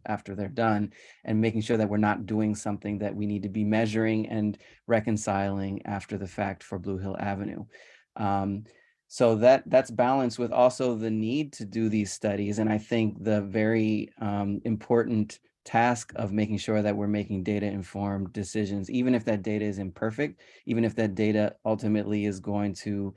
after they're done, and making sure that we're not doing something that we need to be measuring and reconciling after the fact for Blue Hill Avenue. So that's balanced with also the need to do these studies. And I think the very important task of making sure that we're making data-informed decisions, even if that data is imperfect, even if that data ultimately is going to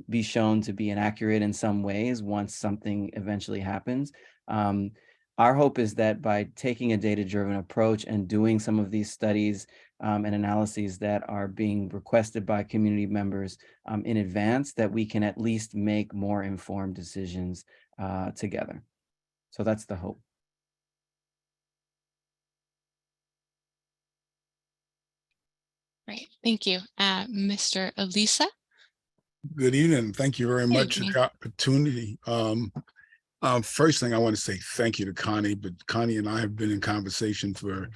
be shown to be inaccurate in some ways once something eventually happens. Our hope is that by taking a data-driven approach and doing some of these studies and analyses that are being requested by community members in advance, that we can at least make more informed decisions together. So that's the hope. Great, thank you. Mr. Elisa? Good evening. Thank you very Good much for evening. the opportunity. First thing I want to say thank you to Connie, but Connie and I have been in conversation for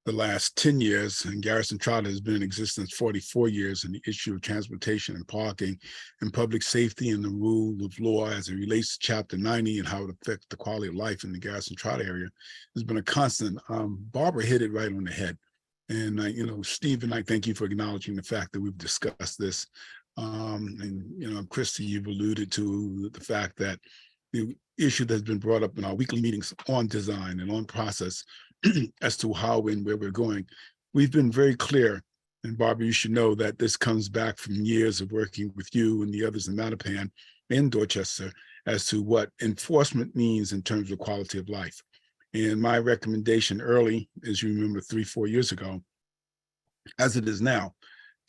the last 10 years, and Garrison Trotter has been in existence 44 years, and the issue of transportation and parking and public safety and the rule of law as it relates to Chapter 90 and how it affects the quality of life in the Garrison Trotter area has been a constant. Barbara hit it right on the head. And, Steve and I thank you for acknowledging the fact that we've discussed this. And, Christy, you've alluded to the fact that the issue that's been brought up in our weekly meetings on design and on process as to how and where we're going. We've been very clear, and Barbara, you should know that this comes back from years of working with you and the others in Mattapan and Dorchester as to what enforcement means in terms of quality of life. And my recommendation early, as you remember 3-4 years ago, as it is now,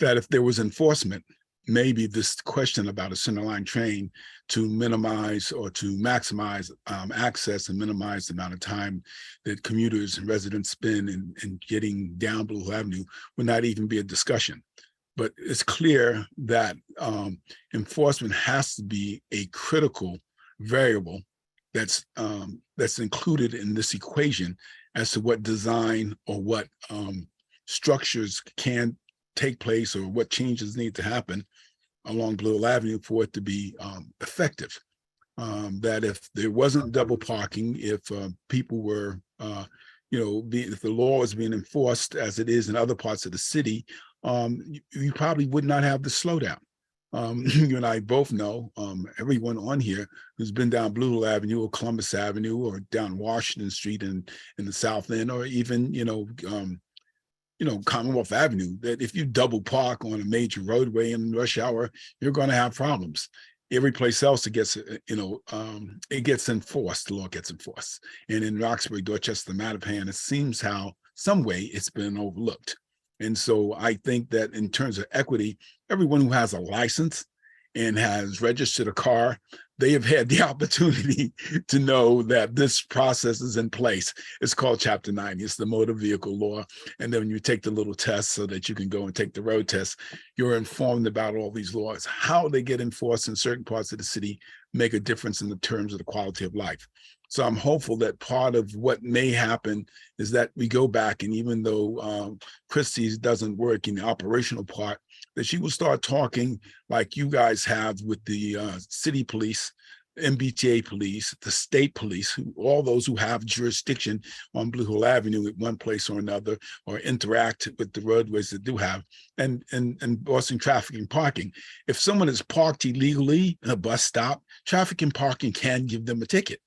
that if there was enforcement, maybe this question about a centerline train to minimize or to maximize access and minimize the amount of time that commuters and residents spend in getting down Blue Hill Avenue would not even be a discussion. But it's clear that enforcement has to be a critical variable that's included in this equation as to what design or what structures can take place or what changes need to happen along Blue Hill Avenue for it to be effective. That if there wasn't double parking, if people were, if the law is being enforced as it is in other parts of the city, you probably would not have the slowdown. You and I both know, everyone on here who's been down Blue Hill Avenue or Columbus Avenue or down Washington Street in the South End, or even, Commonwealth Avenue, that if you double park on a major roadway in rush hour, you're going to have problems. Every place else it gets, it gets enforced, the law gets enforced. And in Roxbury, Dorchester, Mattapan, it seems how some way it's been overlooked. And so I think that in terms of equity, everyone who has a license and has registered a car, they have had the opportunity to know that this process is in place. It's called Chapter 90. It's the motor vehicle law. And then when you take the little test so that you can go and take the road test, you're informed about all these laws. How they get enforced in certain parts of the city make a difference in the terms of the quality of life. So I'm hopeful that part of what may happen is that we go back, and even though Christie's doesn't work in the operational part, that she will start talking like you guys have with the city police, MBTA police, the state police, all those who have jurisdiction on Blue Hill Avenue at one place or another, or interact with the roadways that do have, and Boston traffic and parking. If someone is parked illegally in a bus stop, traffic and parking can give them a ticket.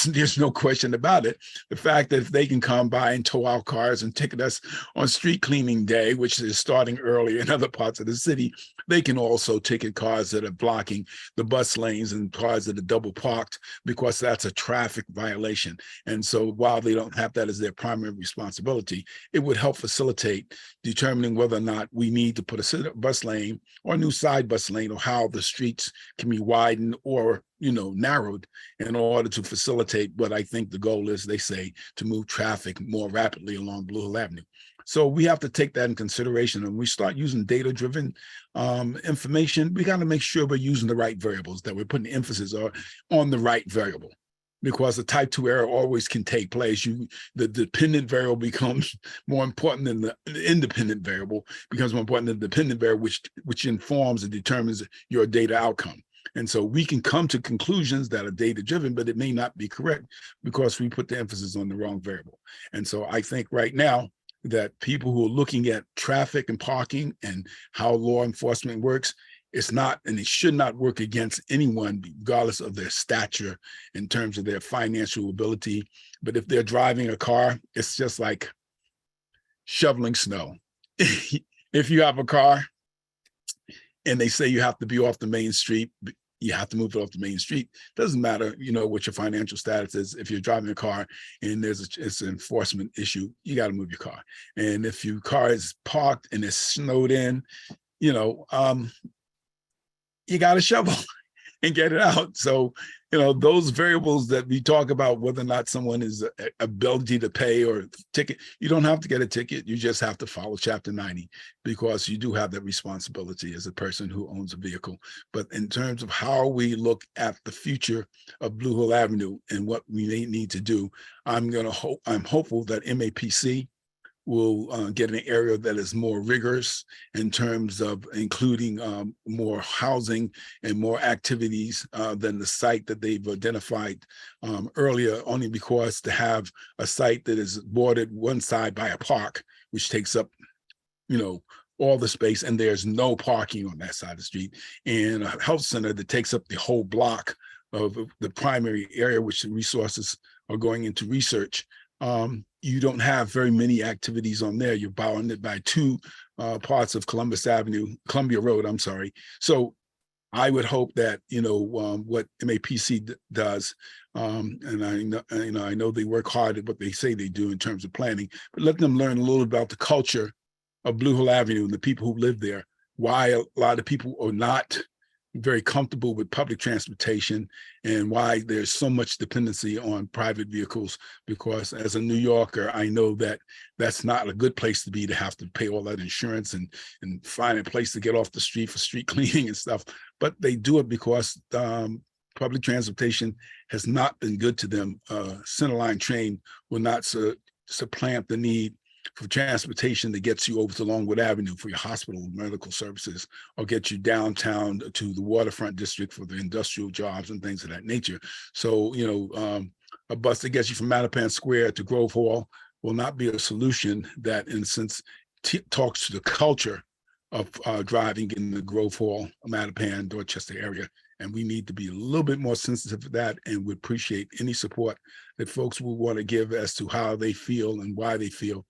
There's no question about it. The fact that if they can come by and tow our cars and ticket us on street cleaning day, which is starting early in other parts of the city, they can also ticket cars that are blocking the bus lanes and cars that are double parked, because that's a traffic violation. And so while they don't have that as their primary responsibility, it would help facilitate determining whether or not we need to put a bus lane or a new side bus lane, or how the streets can be widened or narrowed in order to facilitate what I think the goal is, they say, to move traffic more rapidly along Blue Hill Avenue. So we have to take that in consideration. And we start using data-driven information, we got to make sure we're using the right variables, that we're putting emphasis on the right variable, because the type 2 error always can take place. The dependent variable becomes more important than the independent variable, becomes more important than the dependent variable, which informs and determines your data outcome. And so we can come to conclusions that are data-driven, but it may not be correct because we put the emphasis on the wrong variable. And so I think right now that people who are looking at traffic and parking and how law enforcement works, it's not, and it should not work against anyone, regardless of their stature in terms of their financial ability. But if they're driving a car, it's just like shoveling snow. If you have a car and they say you have to be off the main street you have to move it off the main street. Doesn't matter, what your financial status is. If you're driving a car and it's an enforcement issue, you got to move your car. And if your car is parked and it's snowed in, you got to shovel and get it out. So, those variables that we talk about, whether or not someone is ability to pay or ticket, you don't have to get a ticket. You just have to follow Chapter 90 because you do have that responsibility as a person who owns a vehicle. But in terms of how we look at the future of Blue Hill Avenue and what we need to do, I'm hopeful that MAPC will get an area that is more rigorous in terms of including more housing and more activities than the site that they've identified earlier, only because to have a site that is bordered one side by a park, which takes up, all the space, and there's no parking on that side of the street, and a health center that takes up the whole block of the primary area, which the resources are going into research. You don't have very many activities on there. You're bounded by two parts of Columbia Road, I'm sorry. So I would hope that, what MAPC does, and I know they work hard at what they say they do in terms of planning, but let them learn a little about the culture of Blue Hill Avenue and the people who live there, why a lot of people are not very comfortable with public transportation, and why there's so much dependency on private vehicles. Because as a New Yorker, I know that that's not a good place to be, to have to pay all that insurance and find a place to get off the street for street cleaning and stuff. But they do it because public transportation has not been good to them. Centerline train will not supplant the need for transportation that gets you over to Longwood Avenue for your hospital medical services, or get you downtown to the waterfront district for the industrial jobs and things of that nature. So, a bus that gets you from Mattapan Square to Grove Hall will not be a solution that, in a sense, talks to the culture of driving in the Grove Hall, Mattapan, Dorchester area. And we need to be a little bit more sensitive to that, and would appreciate any support that folks will want to give as to how they feel and why they feel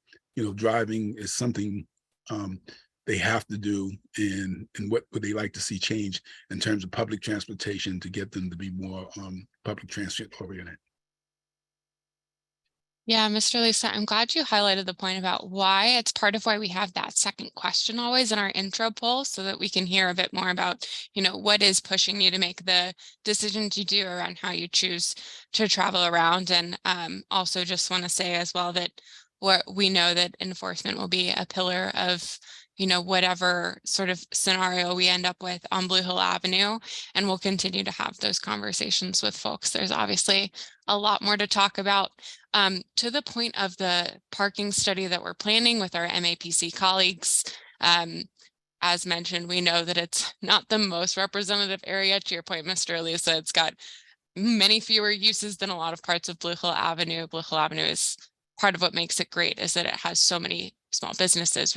driving is something they have to do, and what would they like to see change in terms of public transportation to get them to be more public transit oriented. Yeah, Mr. Lisa, I'm glad you highlighted the point about why. It's part of why we have that second question always in our intro poll, so that we can hear a bit more about, what is pushing you to make the decisions you do around how you choose to travel around. And also just want to say as well that we know that enforcement will be a pillar of, whatever sort of scenario we end up with on Blue Hill Avenue, and we'll continue to have those conversations with folks. There's obviously a lot more to talk about. To the point of the parking study that we're planning with our MAPC colleagues, as mentioned, we know that it's not the most representative area. To your point, Mr. Lisa, it's got many fewer uses than a lot of parts of Blue Hill Avenue. Blue Hill Avenue is part of what makes it great, is that it has so many small businesses,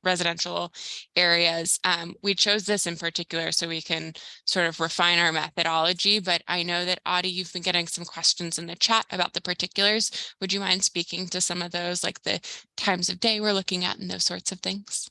residential areas. We chose this in particular so we can sort of refine our methodology, but I know that Audie, you've been getting some questions in the chat about the particulars. Would you mind speaking to some of those, like the times of day we're looking at and those sorts of things?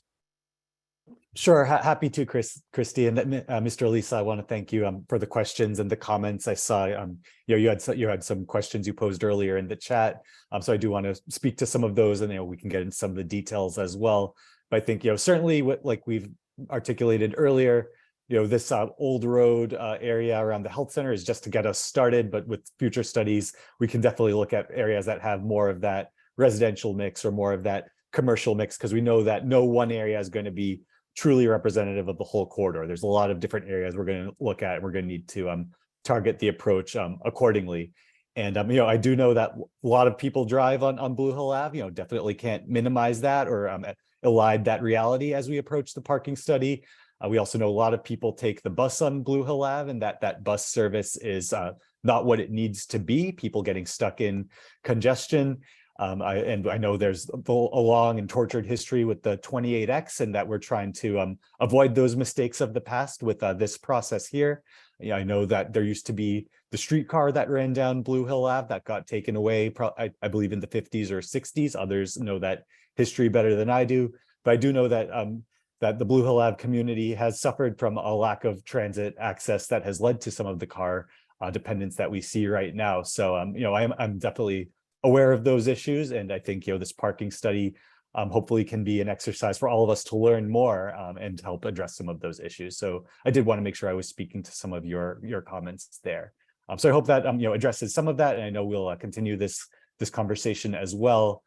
Sure, happy to, Christy, and Mr. Lisa, I want to thank you for the questions and the comments. I saw you had some questions you posed earlier in the chat, so I do want to speak to some of those, and we can get into some of the details as well. But I think certainly what, like we've articulated earlier, this old road area around the health center is just to get us started. But with future studies, we can definitely look at areas that have more of that residential mix or more of that commercial mix, because we know that no one area is going to be truly representative of the whole corridor. There's a lot of different areas we're going to look at, and we're going to need to target the approach accordingly. And I do know that a lot of people drive on Blue Hill Ave. Definitely can't minimize that or elide that reality as we approach the parking study. We also know a lot of people take the bus on Blue Hill Ave, and that bus service is not what it needs to be. People getting stuck in congestion. I know there's a long and tortured history with the 28X, and that we're trying to avoid those mistakes of the past with this process here. I know that there used to be the streetcar that ran down Blue Hill Ave that got taken away, I believe in the 50s or 60s. Others know that history better than I do, but I do know that that the Blue Hill Ave community has suffered from a lack of transit access that has led to some of the car dependence that we see right now. So, I'm definitely aware of those issues, and I think this parking study hopefully can be an exercise for all of us to learn more and help address some of those issues. So I did want to make sure I was speaking to some of your comments there. So I hope that addresses some of that, and I know we'll continue this conversation as well.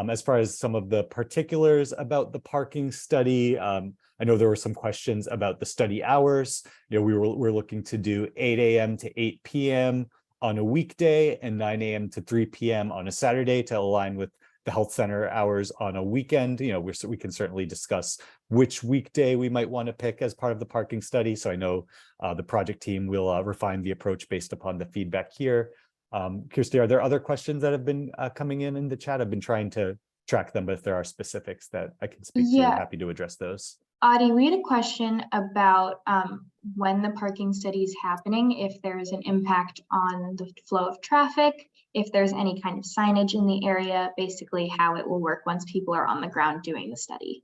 As far as some of the particulars about the parking study, I know there were some questions about the study hours. We're looking to do 8 a.m. to 8 p.m. on a weekday and 9 a.m. to 3 p.m. on a Saturday to align with the health center hours on a weekend. We can certainly discuss which weekday we might want to pick as part of the parking study. So I know the project team will refine the approach based upon the feedback here. Kirsty, are there other questions that have been coming in the chat? I've been trying to track them, but if there are specifics that I can speak to, I'm happy to address those. Audie, we had a question about when the parking study is happening, if there's an impact on the flow of traffic, if there's any kind of signage in the area, basically how it will work once people are on the ground doing the study.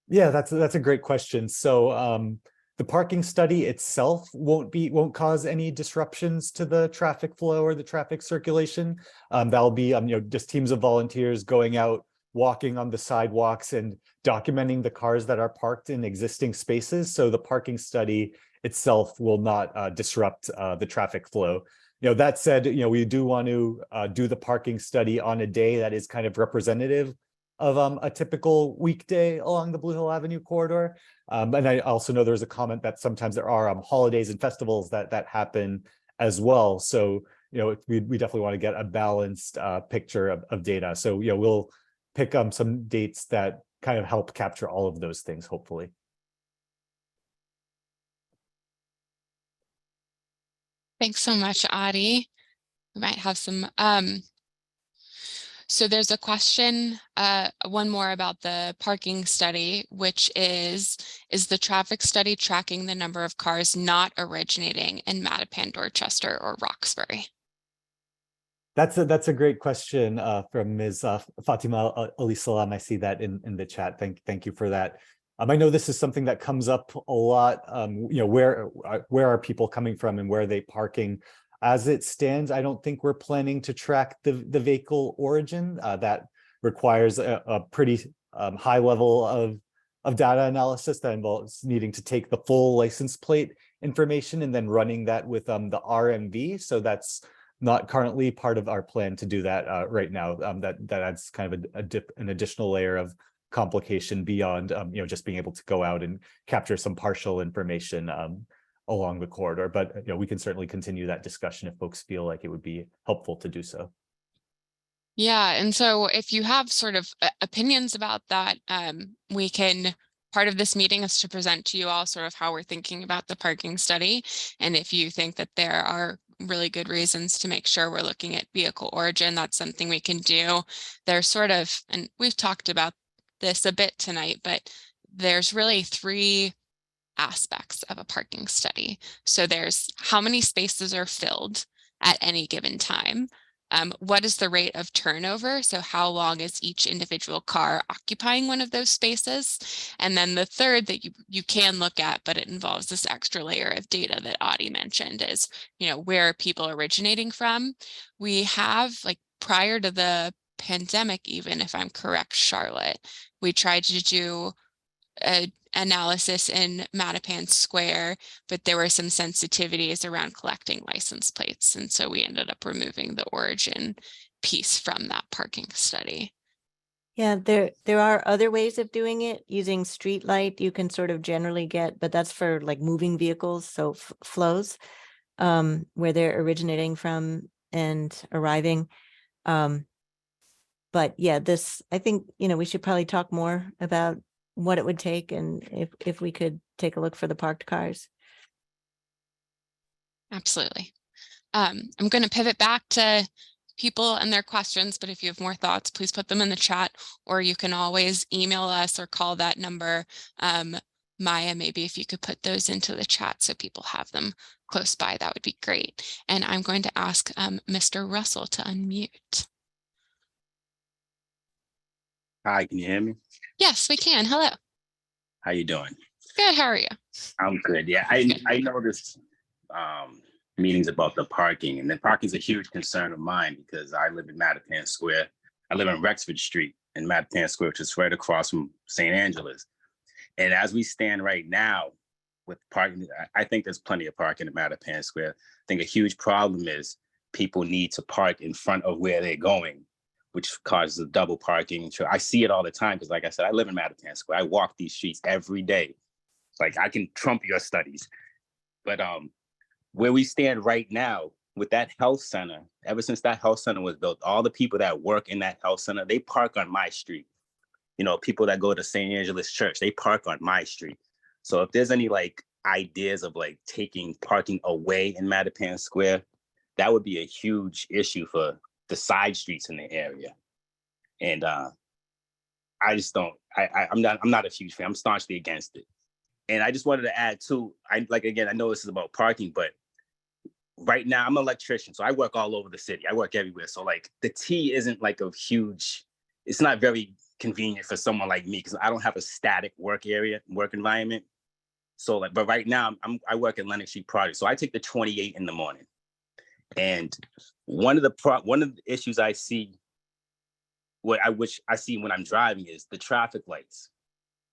Yeah, that's a great question. So the parking study itself won't cause any disruptions to the traffic flow or the traffic circulation. That'll be just teams of volunteers going out, walking on the sidewalks and documenting the cars that are parked in existing spaces. So the parking study itself will not disrupt the traffic flow. That said, we do want to do the parking study on a day that is kind of representative of a typical weekday along the Blue Hill Avenue corridor. And I also know there's a comment that sometimes there are holidays and festivals that happen as well. So, we definitely want to get a balanced picture of data. So, we'll pick some dates that kind of help capture all of those things, hopefully. Thanks so much, Audie. We might have some, so there's a question, one more about the parking study, which is the traffic study tracking the number of cars not originating in Mattapan, Dorchester, or Roxbury? That's a great question from Ms. Fatima Ali Salam. I see that in the chat. Thank you for that. I know this is something that comes up a lot. Where are people coming from and where are they parking? As it stands, I don't think we're planning to track the vehicle origin. That requires a pretty high level of data analysis that involves needing to take the full license plate information and then running that with the RMV. So that's not currently part of our plan to do that right now. That adds kind of an additional layer of complication beyond just being able to go out and capture some partial information along the corridor. But we can certainly continue that discussion if folks feel like it would be helpful to do so. Yeah, and so if you have sort of opinions about that, we can, part of this meeting is to present to you all sort of how we're thinking about the parking study. And if you think that there are really good reasons to make sure we're looking at vehicle origin, that's something we can do. There's sort of, and we've talked about this a bit tonight, but there's really three aspects of a parking study. So there's how many spaces are filled at any given time. What is the rate of turnover? So how long is each individual car occupying one of those spaces? And then the third that you can look at, but it involves this extra layer of data that Audie mentioned is, where are people originating from? We have, like, prior to the pandemic, even if I'm correct, Charlotte, we tried to do a analysis in Mattapan Square, but there were some sensitivities around collecting license plates. And so we ended up removing the origin piece from that parking study. Yeah, there are other ways of doing it. Using street light, you can sort of generally get, but that's for like moving vehicles, so flows, where they're originating from and arriving. But yeah, I think, we should probably talk more about what it would take and if we could take a look for the parked cars. Absolutely. I'm going to pivot back to people and their questions, but if you have more thoughts, please put them in the chat, or you can always email us or call that number. Maya, maybe if you could put those into the chat so people have them close by, that would be great. And I'm going to ask Mr. Russell to unmute. Hi, can you hear me? Yes, we can. Hello. How you doing? Good, how are you? I'm good. Yeah, I noticed meetings about the parking, and the parking is a huge concern of mine because I live in Mattapan Square. I live on Rexford Street in Mattapan Square, which is right across from St. Angela's. And as we stand right now with parking, I think there's plenty of parking in Mattapan Square. I think a huge problem is people need to park in front of where they're going, which causes a double parking. I see it all the time because, like I said, I live in Mattapan Square. I walk these streets every day. Like, I can trump your studies. But where we stand right now with that health center, ever since that health center was built, all the people that work in that health center, they park on my street. You know, people that go to St. Angela's Church, they park on my street. So if there's any like ideas of like taking parking away in Mattapan Square, that would be a huge issue for the side streets in the area. And I just don't, I'm not a huge fan. I'm staunchly against it. And I just wanted to add too, I know this is about parking, but right now I'm an electrician. So I work all over the city. I work everywhere. So like the T isn't like a huge, it's not very convenient for someone like me because I don't have a static work environment. So like, but right now I work at Lenox Street Project. So I take the 28 in the morning. And one of the issues I see, which I see when I'm driving is the traffic lights.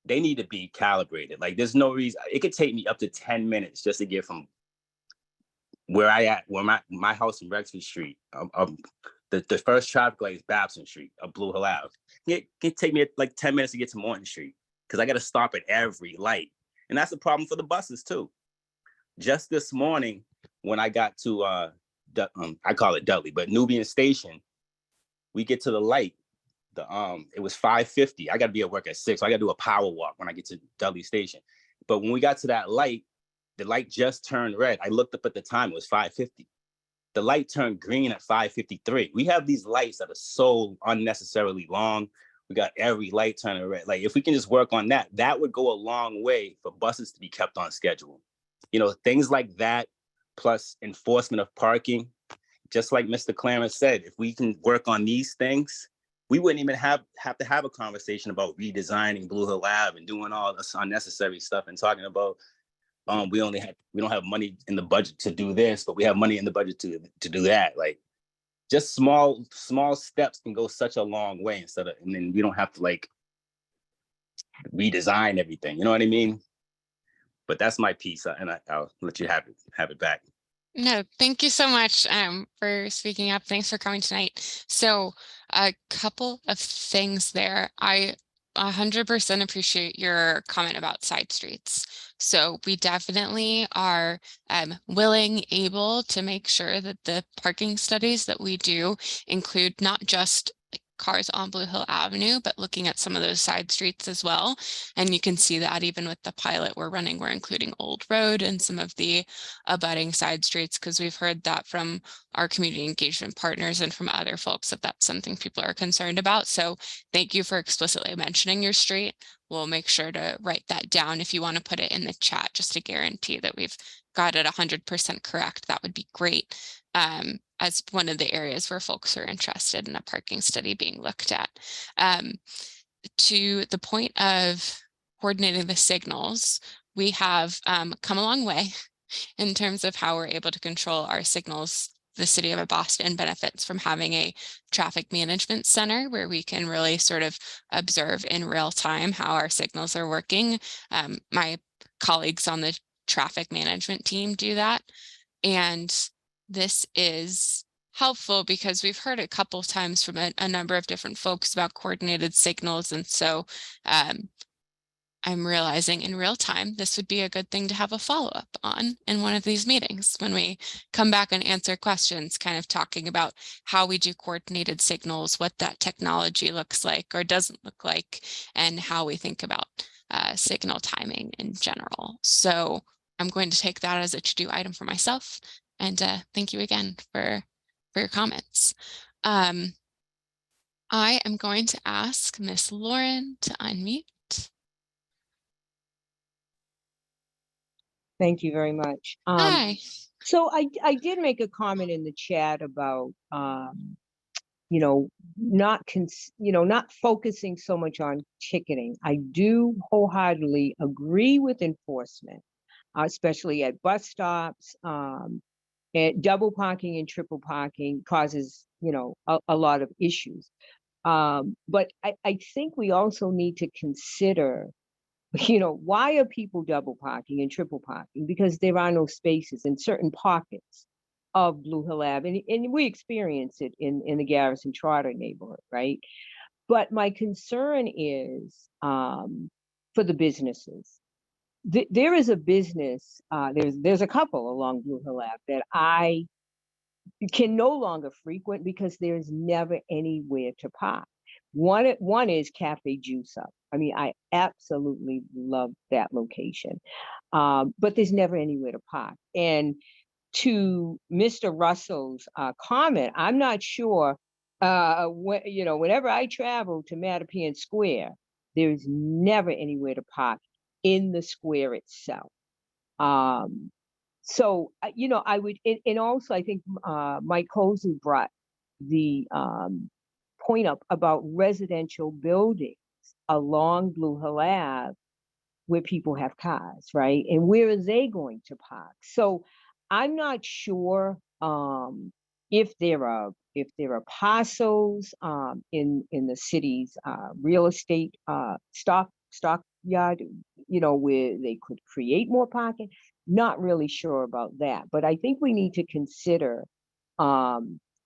They need to be calibrated. Like there's no reason, it could take me up to 10 minutes just to get from where my house in Rexford Street, the first traffic light is Babson Street, Blue Hill Ave. It can take me like 10 minutes to get to Morton Street because I got to stop at every light. And that's a problem for the buses too. Just this morning, when I got to, I call it Dudley, but Nubian Station, we get to the light. It was 5:50. I got to be at work at 6. So I got to do a power walk when I get to Dudley Station. But when we got to that light, the light just turned red. I looked up at the time, it was 5:50. The light turned green at 5:53. We have these lights that are so unnecessarily long. We got every light turning red. Like if we can just work on that, that would go a long way for buses to be kept on schedule. You know, things like that, plus enforcement of parking. Just like Mr. Clarence said, if we can work on these things, we wouldn't even have to have a conversation about redesigning Blue Hill Ave and doing all this unnecessary stuff and talking about we don't have money in the budget to do this, but we have money in the budget to do that. Like just small steps can go such a long way and then we don't have to like redesign everything. You know what I mean? But that's my piece, and I'll let you have it back. No, thank you so much for speaking up. Thanks for coming tonight. So a couple of things there. I 100% appreciate your comment about side streets. So we definitely are willing, able to make sure that the parking studies that we do include not just cars on Blue Hill Avenue, but looking at some of those side streets as well. And you can see that even with the pilot we're running, we're including Old Road and some of the abutting side streets, because we've heard that from our community engagement partners and from other folks that that's something people are concerned about. So thank you for explicitly mentioning your street. We'll make sure to write that down if you want to put it in the chat, just to guarantee that we've got it 100% correct. That would be great. As one of the areas where folks are interested in a parking study being looked at. To the point of coordinating the signals, we have come a long way in terms of how we're able to control our signals. The city of Boston benefits from having a traffic management center where we can really sort of observe in real time how our signals are working. My colleagues on the traffic management team do that. And this is helpful because we've heard a couple of times from a number of different folks about coordinated signals. And so I'm realizing in real time, this would be a good thing to have a follow-up on in one of these meetings when we come back and answer questions, kind of talking about how we do coordinated signals, what that technology looks like or doesn't look like, and how we think about signal timing in general. So I'm going to take that as a to-do item for myself. And thank you again for your comments. I am going to ask Miss Lauren to unmute. Thank you very much. Hi. So I did make a comment in the chat about not focusing so much on ticketing. I do wholeheartedly agree with enforcement, especially at bus stops. And double parking and triple parking causes, a lot of issues. But I think we also need to consider, why are people double parking and triple parking? Because there are no spaces in certain pockets of Blue Hill Ave. And we experience it in the Garrison Trotter neighborhood, right? But my concern is for the businesses. There is a business, there's a couple along Blue Hill Ave that I can no longer frequent because there's never anywhere to park. One is Cafe Juice Up. I mean, I absolutely love that location, but there's never anywhere to park. And to Mr. Russell's comment, I'm not sure. Whenever I travel to Mattapan Square, there's never anywhere to park in the square itself. So, I would, and also I think Mike Kozu brought the point up about residential buildings along Blue Hill Ave where people have cars, right? And where are they going to park? So I'm not sure if there are parcels in the city's real estate stockyard, where they could create more parking. Not really sure about that, but I think we need to consider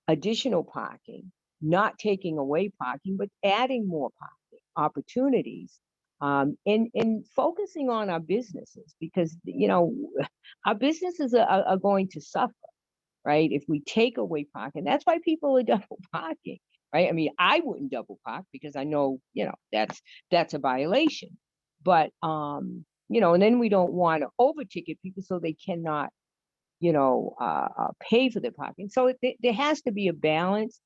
additional parking, not taking away parking, but adding more parking opportunities, and focusing on our businesses, because our businesses are going to suffer, right? If we take away parking, that's why people are double parking, right? I mean, I wouldn't double park because I know, that's a violation. But and then we don't want to over ticket people so they cannot, pay for their parking. So there has to be a balance.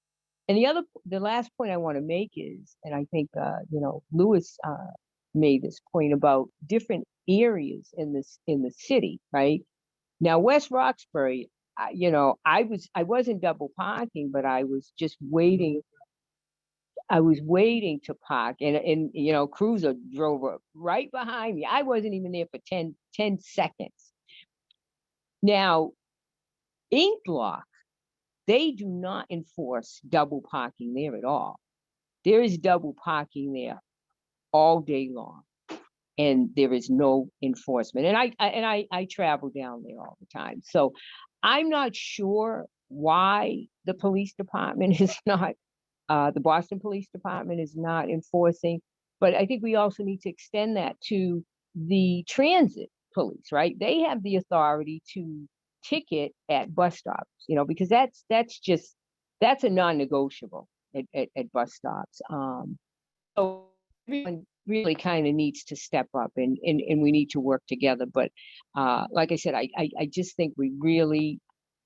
And the last point I want to make is, and I think Lewis made this point about different areas in the city, right? Now, West Roxbury, I wasn't double parking, but I was just waiting. I was waiting to park, and Cruiser drove up right behind me. I wasn't even there for 10 seconds. Now, Ink Block, they do not enforce double parking there at all. There is double parking there all day long, and there is no enforcement. And I travel down there all the time. So I'm not sure why the police department is not, the Boston Police Department is not enforcing, but I think we also need to extend that to the transit police, right? They have the authority to ticket at bus stops, because that's a non-negotiable at bus stops. So everyone really kind of needs to step up, and we need to work together. But like I said, I just think we really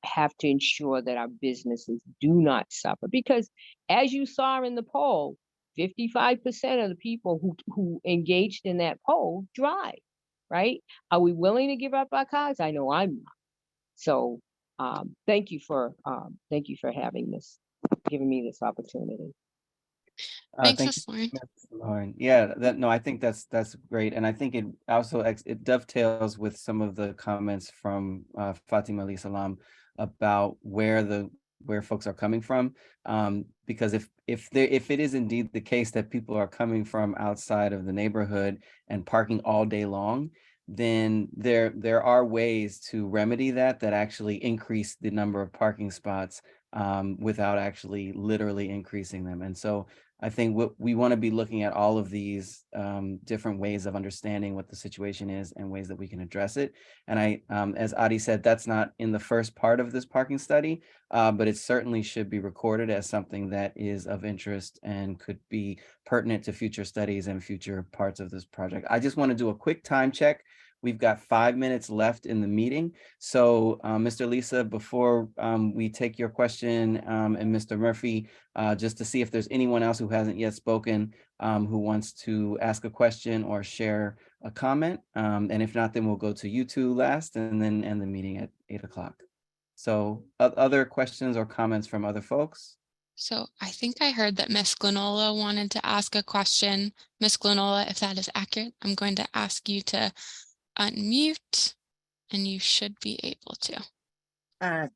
have to ensure that our businesses do not suffer, because as you saw in the poll, 55% of the people who engaged in that poll drive, right? Are we willing to give up our cars? I know I'm not. So thank you for having giving me this opportunity. Thanks, Thank Ms. Lauren. you, Ms. Lauren. Yeah, I think that's great, and I think it also it dovetails with some of the comments from Fatima Ali Salam about where folks are coming from, because if it is indeed the case that people are coming from outside of the neighborhood and parking all day long, then there are ways to remedy that actually increase the number of parking spots without actually literally increasing them. And so I think we want to be looking at all of these different ways of understanding what the situation is and ways that we can address it. And as Adi said, that's not in the first part of this parking study, but it certainly should be recorded as something that is of interest and could be pertinent to future studies and future parts of this project. I just want to do a quick time check. We've got 5 minutes left in the meeting. So Mr. Lisa, before we take your question, and Mr. Murphy, just to see if there's anyone else who hasn't yet spoken, who wants to ask a question or share a comment. And if not, then we'll go to you two last and then end the meeting at 8 o'clock. So other questions or comments from other folks? So I think I heard that Miss Glenola wanted to ask a question. Miss Glenola, if that is accurate, I'm going to ask you to unmute and you should be able to.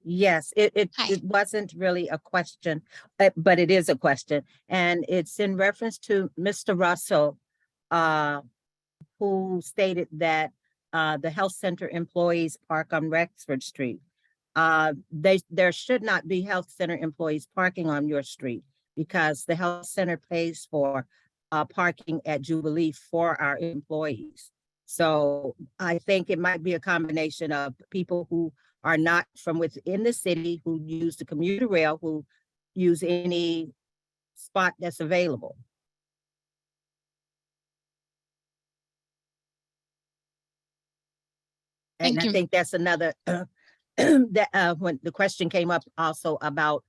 Yes, Hi. it wasn't really a question, but it is a question. And it's in reference to Mr. Russell, who stated that the health center employees park on Rexford Street. There should not be health center employees parking on your street because the health center pays for parking at Jubilee for our employees. So I think it might be a combination of people who are not from within the city, who use the commuter rail, who use any spot that's available. And Thank I you. think that's another that when the question came up also about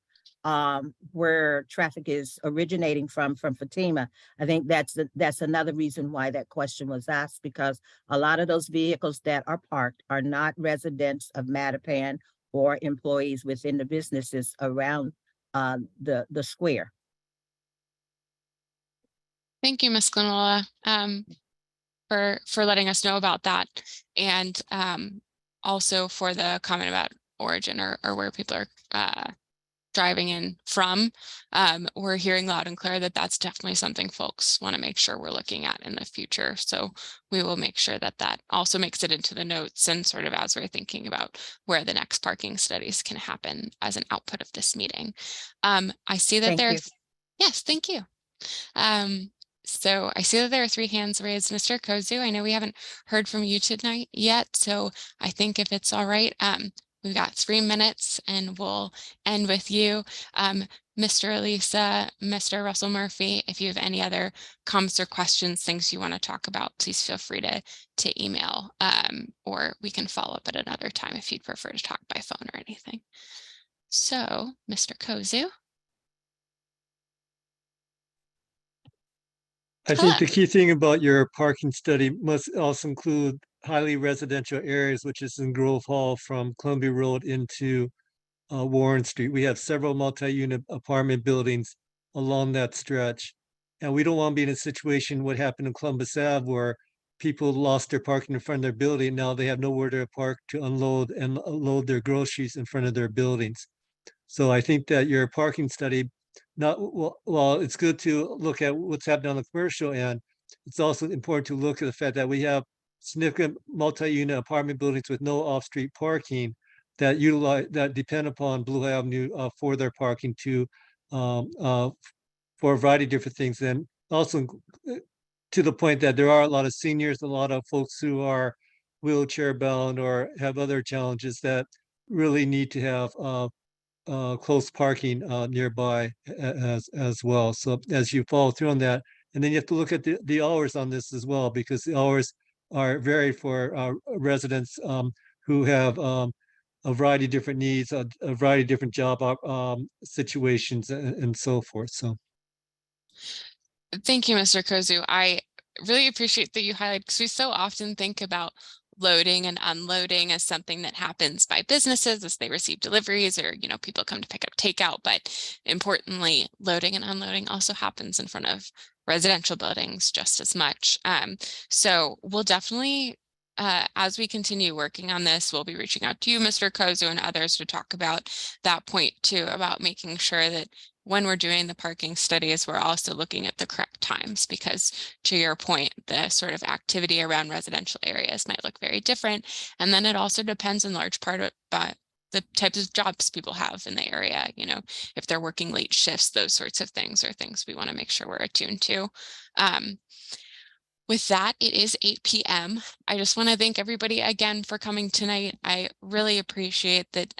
where traffic is originating from Fatima. I think that's another reason why that question was asked, because a lot of those vehicles that are parked are not residents of Mattapan or employees within the businesses around the square. Thank you, Ms. Glenola, for letting us know about that, and also for the comment about origin or where people are driving in from. We're hearing loud and clear that that's definitely something folks want to make sure we're looking at in the future. So we will make sure that that also makes it into the notes, and sort of as we're thinking about where the next parking studies can happen as an output of this meeting. I see that yes, thank you. So I see that there are 3 hands raised. Mr. Kozu, I know we haven't heard from you tonight yet, so I think if it's all right, we've got 3 minutes and we'll end with you. Mr. Elisa, Mr. Russell Murphy, if you have any other comments or questions, things you want to talk about, please feel free to email, or we can follow up at another time if you'd prefer to talk by phone or anything. So, Mr. Kozu. I think the key thing about your parking study must also include highly residential areas, which is in Grove Hall from Columbia Road into Warren Street. We have several multi-unit apartment buildings along that stretch. And we don't want to be in a situation what happened in Columbus Ave where people lost their parking in front of their building. Now they have nowhere to park to unload and load their groceries in front of their buildings. So I think that your parking study, well, it's good to look at what's happening on the commercial end. It's also important to look at the fact that we have significant multi-unit apartment buildings with no off-street parking that depend upon Blue Avenue for their parking for a variety of different things. And also to the point that there are a lot of seniors, a lot of folks who are wheelchair bound or have other challenges that really need to have close parking nearby as well. So as you follow through on that, and then you have to look at the hours on this as well, because the hours are varied for residents who have a variety of different needs, a variety of different job situations, and so forth. So thank you, Mr. Kozu. I really appreciate that you highlight, because we so often think about loading and unloading as something that happens by businesses as they receive deliveries, or people come to pick up takeout, but importantly, loading and unloading also happens in front of residential buildings just as much. So we'll definitely, as we continue working on this, we'll be reaching out to you, Mr. Kozu, and others to talk about that point too, about making sure that when we're doing the parking studies, we're also looking at the correct times, because to your point, the sort of activity around residential areas might look very different. And then it also depends in large part about the types of jobs people have in the area, if they're working late shifts, those sorts of things are things we want to make sure we're attuned to. With that, it is 8 p.m. I just want to thank everybody again for coming tonight. I really appreciate that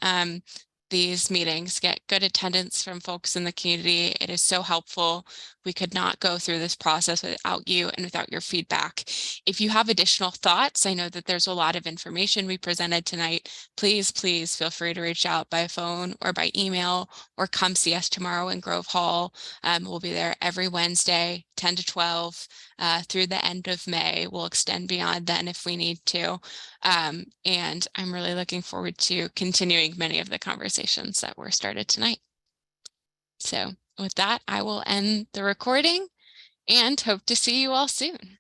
these meetings get good attendance from folks in the community. It is so helpful. We could not go through this process without you and without your feedback. If you have additional thoughts, I know that there's a lot of information we presented tonight. Please feel free to reach out by phone or by email, or come see us tomorrow in Grove Hall. We'll be there every Wednesday, 10 to 12 through the end of May. We'll extend beyond then if we need to. And I'm really looking forward to continuing many of the conversations that were started tonight. So with that, I will end the recording and hope to see you all soon.